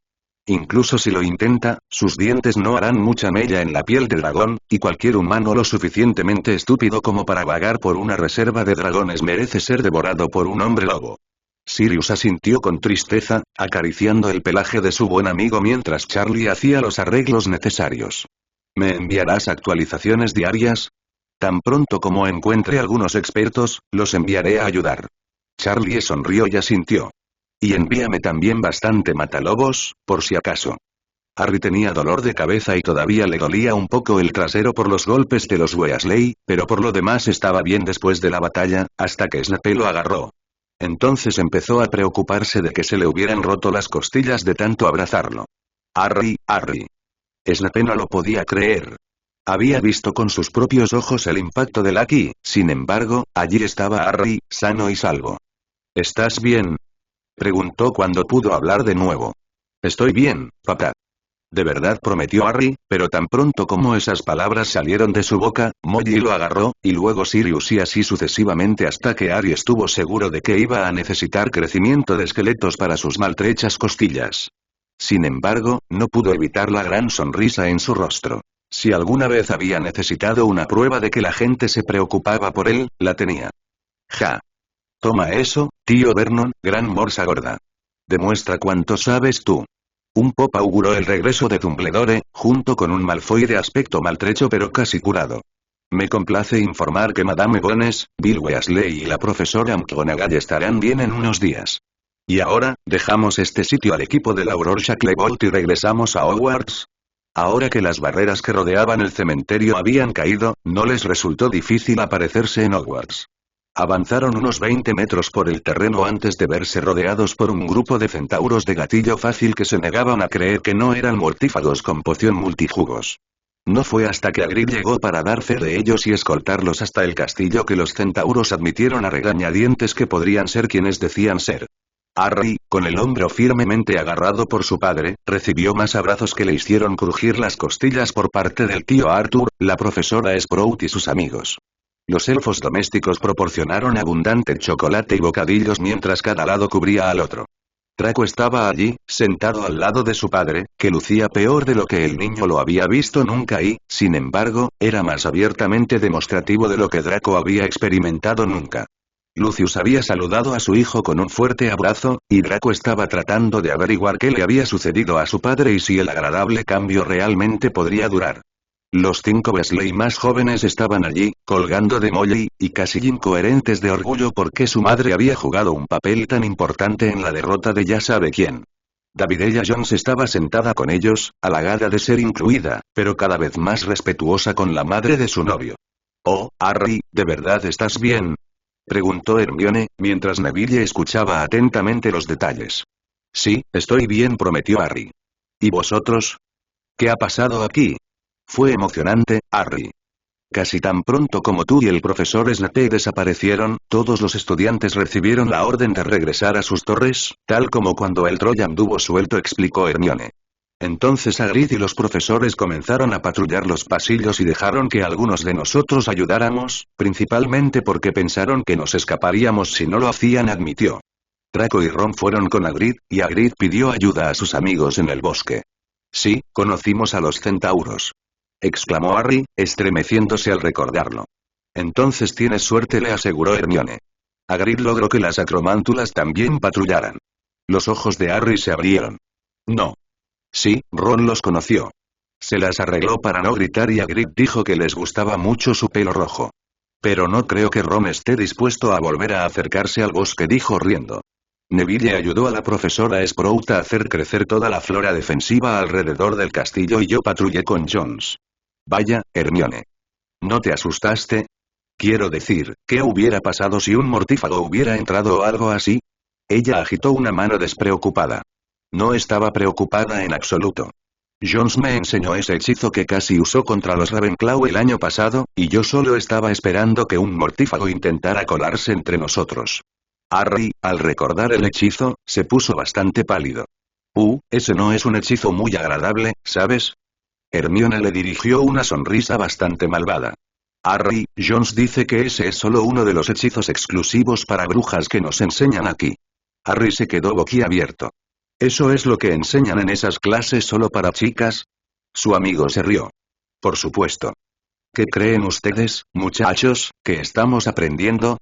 Incluso si lo intenta, sus dientes no harán mucha mella en la piel de dragón, y cualquier humano lo suficientemente estúpido como para vagar por una reserva de dragones merece ser devorado por un hombre lobo. Sirius asintió con tristeza, acariciando el pelaje de su buen amigo mientras Charlie hacía los arreglos necesarios. ¿Me enviarás actualizaciones diarias? Tan pronto como encuentre algunos expertos, los enviaré a ayudar. Charlie sonrió y asintió. Y envíame también bastante matalobos, por si acaso. Harry tenía dolor de cabeza y todavía le dolía un poco el trasero por los golpes de los Weasley, pero por lo demás estaba bien después de la batalla, hasta que Snape lo agarró. Entonces empezó a preocuparse de que se le hubieran roto las costillas de tanto abrazarlo. Harry. Snape no lo podía creer. Había visto con sus propios ojos el impacto de Lucky, sin embargo, allí estaba Harry, sano y salvo. ¿Estás bien?, preguntó cuando pudo hablar de nuevo. Estoy bien, papá. De verdad prometió Harry, pero tan pronto como esas palabras salieron de su boca, Molly lo agarró, y luego Sirius y así sucesivamente hasta que Harry estuvo seguro de que iba a necesitar crecimiento de esqueletos para sus maltrechas costillas. Sin embargo, no pudo evitar la gran sonrisa en su rostro. Si alguna vez había necesitado una prueba de que la gente se preocupaba por él, la tenía. Ja. Toma eso, tío Vernon, gran morsa gorda. Demuestra cuánto sabes tú. Un Pop auguró el regreso de Dumbledore, junto con un Malfoy de aspecto maltrecho pero casi curado. Me complace informar que Madame Bones, Bill Weasley y la profesora McGonagall estarán bien en unos días. Y ahora, dejamos este sitio al equipo de la Aurora Shacklebolt y regresamos a Hogwarts. Ahora que las barreras que rodeaban el cementerio habían caído, no les resultó difícil aparecerse en Hogwarts. Avanzaron unos 20 metros por el terreno antes de verse rodeados por un grupo de centauros de gatillo fácil que se negaban a creer que no eran mortífagos con poción multijugos. No fue hasta que Hagrid llegó para dar fe de ellos y escoltarlos hasta el castillo que los centauros admitieron a regañadientes que podrían ser quienes decían ser. Harry, con el hombro firmemente agarrado por su padre, recibió más abrazos que le hicieron crujir las costillas por parte del tío Arthur, la profesora Sprout y sus amigos. Los elfos domésticos proporcionaron abundante chocolate y bocadillos mientras cada lado cubría al otro. Draco estaba allí, sentado al lado de su padre, que lucía peor de lo que el niño lo había visto nunca y, sin embargo, era más abiertamente demostrativo de lo que Draco había experimentado nunca. Lucius había saludado a su hijo con un fuerte abrazo, y Draco estaba tratando de averiguar qué le había sucedido a su padre y si el agradable cambio realmente podría durar. Los 5 Weasley más jóvenes estaban allí, colgando de Molly, y casi incoherentes de orgullo porque su madre había jugado un papel tan importante en la derrota de ya sabe quién. Davidella Jones estaba sentada con ellos, halagada de ser incluida, pero cada vez más respetuosa con la madre de su novio. «Oh, Harry, ¿de verdad estás bien?», preguntó Hermione, mientras Neville escuchaba atentamente los detalles. «Sí, estoy bien», prometió Harry. «¿Y vosotros? ¿Qué ha pasado aquí?» Fue emocionante, Harry. Casi tan pronto como tú y el profesor Snape desaparecieron, todos los estudiantes recibieron la orden de regresar a sus torres, tal como cuando el Troll anduvo suelto, explicó Hermione. Entonces Hagrid y los profesores comenzaron a patrullar los pasillos y dejaron que algunos de nosotros ayudáramos, principalmente porque pensaron que nos escaparíamos si no lo hacían, admitió. Draco y Ron fueron con Hagrid, y Hagrid pidió ayuda a sus amigos en el bosque. Sí, conocimos a los centauros, exclamó Harry, estremeciéndose al recordarlo. Entonces tienes suerte, le aseguró Hermione. Hagrid logró que las acromántulas también patrullaran. Los ojos de Harry se abrieron. No. Sí, Ron los conoció. Se las arregló para no gritar y Hagrid dijo que les gustaba mucho su pelo rojo. Pero no creo que Ron esté dispuesto a volver a acercarse al bosque, dijo riendo. Neville ayudó a la profesora Sprout a hacer crecer toda la flora defensiva alrededor del castillo y yo patrullé con Jones. Vaya, Hermione. ¿No te asustaste? Quiero decir, ¿qué hubiera pasado si un mortífago hubiera entrado o algo así? Ella agitó una mano despreocupada. No estaba preocupada en absoluto. Jones me enseñó ese hechizo que casi usó contra los Ravenclaw el año pasado, y yo solo estaba esperando que un mortífago intentara colarse entre nosotros. Harry, al recordar el hechizo, se puso bastante pálido. Ese no es un hechizo muy agradable, ¿sabes? Hermione le dirigió una sonrisa bastante malvada. Harry, Jones dice que ese es solo uno de los hechizos exclusivos para brujas que nos enseñan aquí. Harry se quedó boquiabierto. ¿Eso es lo que enseñan en esas clases solo para chicas? Su amigo se rió. Por supuesto. ¿Qué creen ustedes, muchachos, que estamos aprendiendo?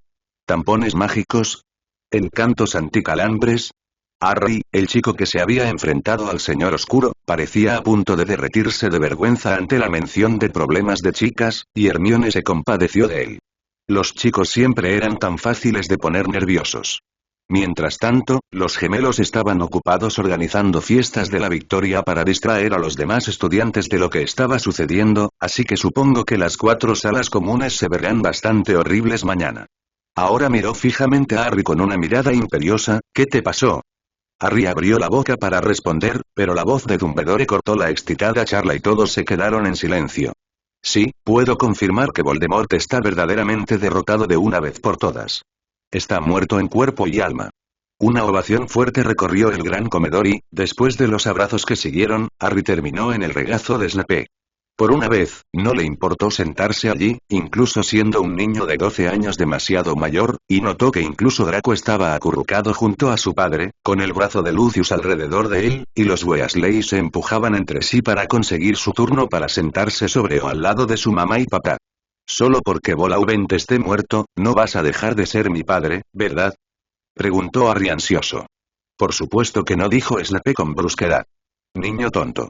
¿Tampones mágicos? ¿Encantos anticalambres? Harry, el chico que se había enfrentado al señor oscuro, parecía a punto de derretirse de vergüenza ante la mención de problemas de chicas, y Hermione se compadeció de él. Los chicos siempre eran tan fáciles de poner nerviosos. Mientras tanto, los gemelos estaban ocupados organizando fiestas de la victoria para distraer a los demás estudiantes de lo que estaba sucediendo, así que supongo que las 4 salas comunes se verán bastante horribles mañana. Ahora miró fijamente a Harry con una mirada imperiosa. ¿Qué te pasó? Harry abrió la boca para responder, pero la voz de Dumbledore cortó la excitada charla y todos se quedaron en silencio. Sí, puedo confirmar que Voldemort está verdaderamente derrotado de una vez por todas. Está muerto en cuerpo y alma. Una ovación fuerte recorrió el gran comedor y, después de los abrazos que siguieron, Harry terminó en el regazo de Snape. Por una vez, no le importó sentarse allí, incluso siendo un niño de 12 años demasiado mayor, y notó que incluso Draco estaba acurrucado junto a su padre, con el brazo de Lucius alrededor de él, y los Weasley se empujaban entre sí para conseguir su turno para sentarse sobre o al lado de su mamá y papá. Solo porque Volavent esté muerto, no vas a dejar de ser mi padre, ¿verdad? Preguntó Harry ansioso. Por supuesto que no, dijo Snape con brusquedad. Niño tonto.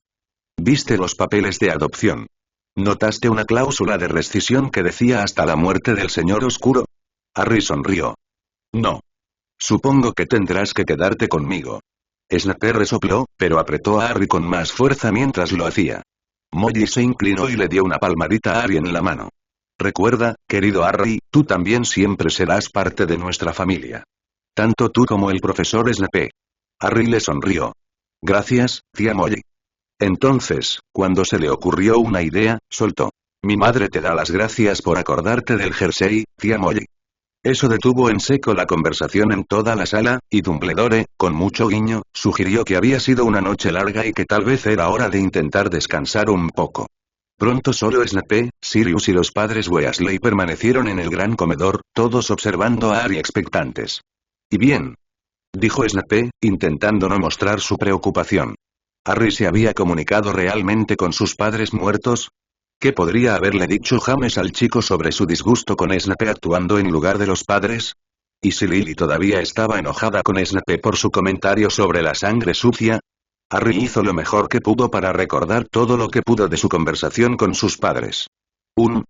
¿Viste los papeles de adopción? ¿Notaste una cláusula de rescisión que decía hasta la muerte del señor oscuro? Harry sonrió. No. Supongo que tendrás que quedarte conmigo. Snape resopló, pero apretó a Harry con más fuerza mientras lo hacía. Molly se inclinó y le dio una palmadita a Harry en la mano. Recuerda, querido Harry, tú también siempre serás parte de nuestra familia. Tanto tú como el profesor Snape. Harry le sonrió. Gracias, tía Molly. Entonces, cuando se le ocurrió una idea, soltó. Mi madre te da las gracias por acordarte del jersey, tía Molly. Eso detuvo en seco la conversación en toda la sala, y Dumbledore, con mucho guiño, sugirió que había sido una noche larga y que tal vez era hora de intentar descansar un poco. Pronto solo Snape, Sirius y los padres Weasley permanecieron en el gran comedor, todos observando a Harry expectantes. ¿Y bien? Dijo Snape, intentando no mostrar su preocupación. ¿Harry se había comunicado realmente con sus padres muertos? ¿Qué podría haberle dicho James al chico sobre su disgusto con Snape actuando en lugar de los padres? ¿Y si Lily todavía estaba enojada con Snape por su comentario sobre la sangre sucia? Harry hizo lo mejor que pudo para recordar todo lo que pudo de su conversación con sus padres.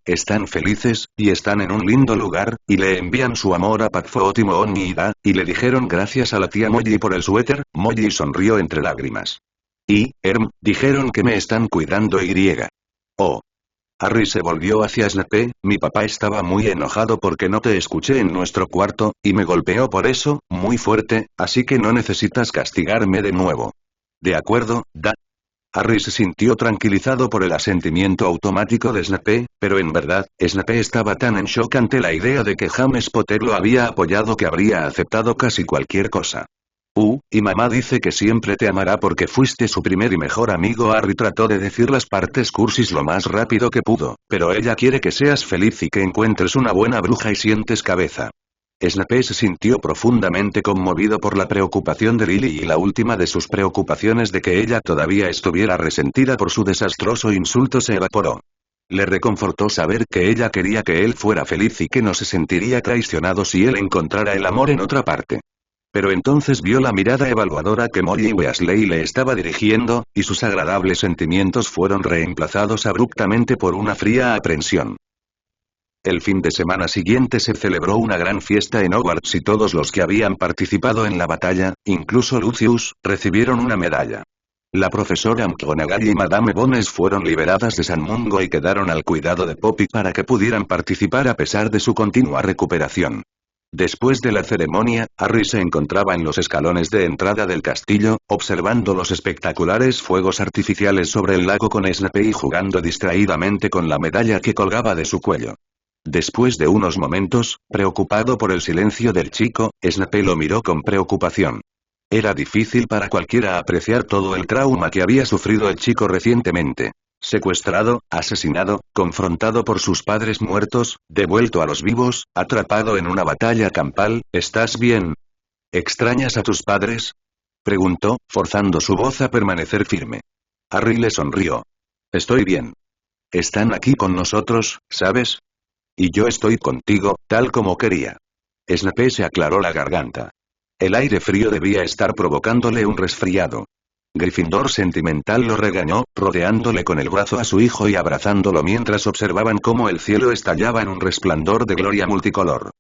Están felices, y están en un lindo lugar, y le envían su amor a Padfoot y Moon y Ida, y le dijeron gracias a la tía Molly por el suéter. Molly sonrió entre lágrimas. Y, dijeron que me están cuidando y. Oh. Harry se volvió hacia Snape, mi papá estaba muy enojado porque no te escuché en nuestro cuarto, y me golpeó por eso, muy fuerte, así que no necesitas castigarme de nuevo. De acuerdo, Da. Harry se sintió tranquilizado por el asentimiento automático de Snape, pero en verdad, Snape estaba tan en shock ante la idea de que James Potter lo había apoyado que habría aceptado casi cualquier cosa. Y mamá dice que siempre te amará porque fuiste su primer y mejor amigo. Harry trató de decir las partes cursis lo más rápido que pudo, pero ella quiere que seas feliz y que encuentres una buena bruja y sientes cabeza. Snape se sintió profundamente conmovido por la preocupación de Lily y la última de sus preocupaciones de que ella todavía estuviera resentida por su desastroso insulto se evaporó. Le reconfortó saber que ella quería que él fuera feliz y que no se sentiría traicionado si él encontrara el amor en otra parte. Pero entonces vio la mirada evaluadora que Molly Weasley le estaba dirigiendo, y sus agradables sentimientos fueron reemplazados abruptamente por una fría aprensión. El fin de semana siguiente se celebró una gran fiesta en Hogwarts y todos los que habían participado en la batalla, incluso Lucius, recibieron una medalla. La profesora McGonagall y Madame Bones fueron liberadas de San Mungo y quedaron al cuidado de Poppy para que pudieran participar a pesar de su continua recuperación. Después de la ceremonia, Harry se encontraba en los escalones de entrada del castillo, observando los espectaculares fuegos artificiales sobre el lago con Snape y jugando distraídamente con la medalla que colgaba de su cuello. Después de unos momentos, preocupado por el silencio del chico, Snape lo miró con preocupación. Era difícil para cualquiera apreciar todo el trauma que había sufrido el chico recientemente. Secuestrado, asesinado, confrontado por sus padres muertos, devuelto a los vivos, atrapado en una batalla campal. ¿Estás bien? ¿Extrañas a tus padres? Preguntó, forzando su voz a permanecer firme. Harry le sonrió. Estoy bien. Están aquí con nosotros, ¿sabes? Y yo estoy contigo, tal como quería. Snape se aclaró la garganta. El aire frío debía estar provocándole un resfriado. Gryffindor sentimental lo regañó, rodeándole con el brazo a su hijo y abrazándolo mientras observaban cómo el cielo estallaba en un resplandor de gloria multicolor.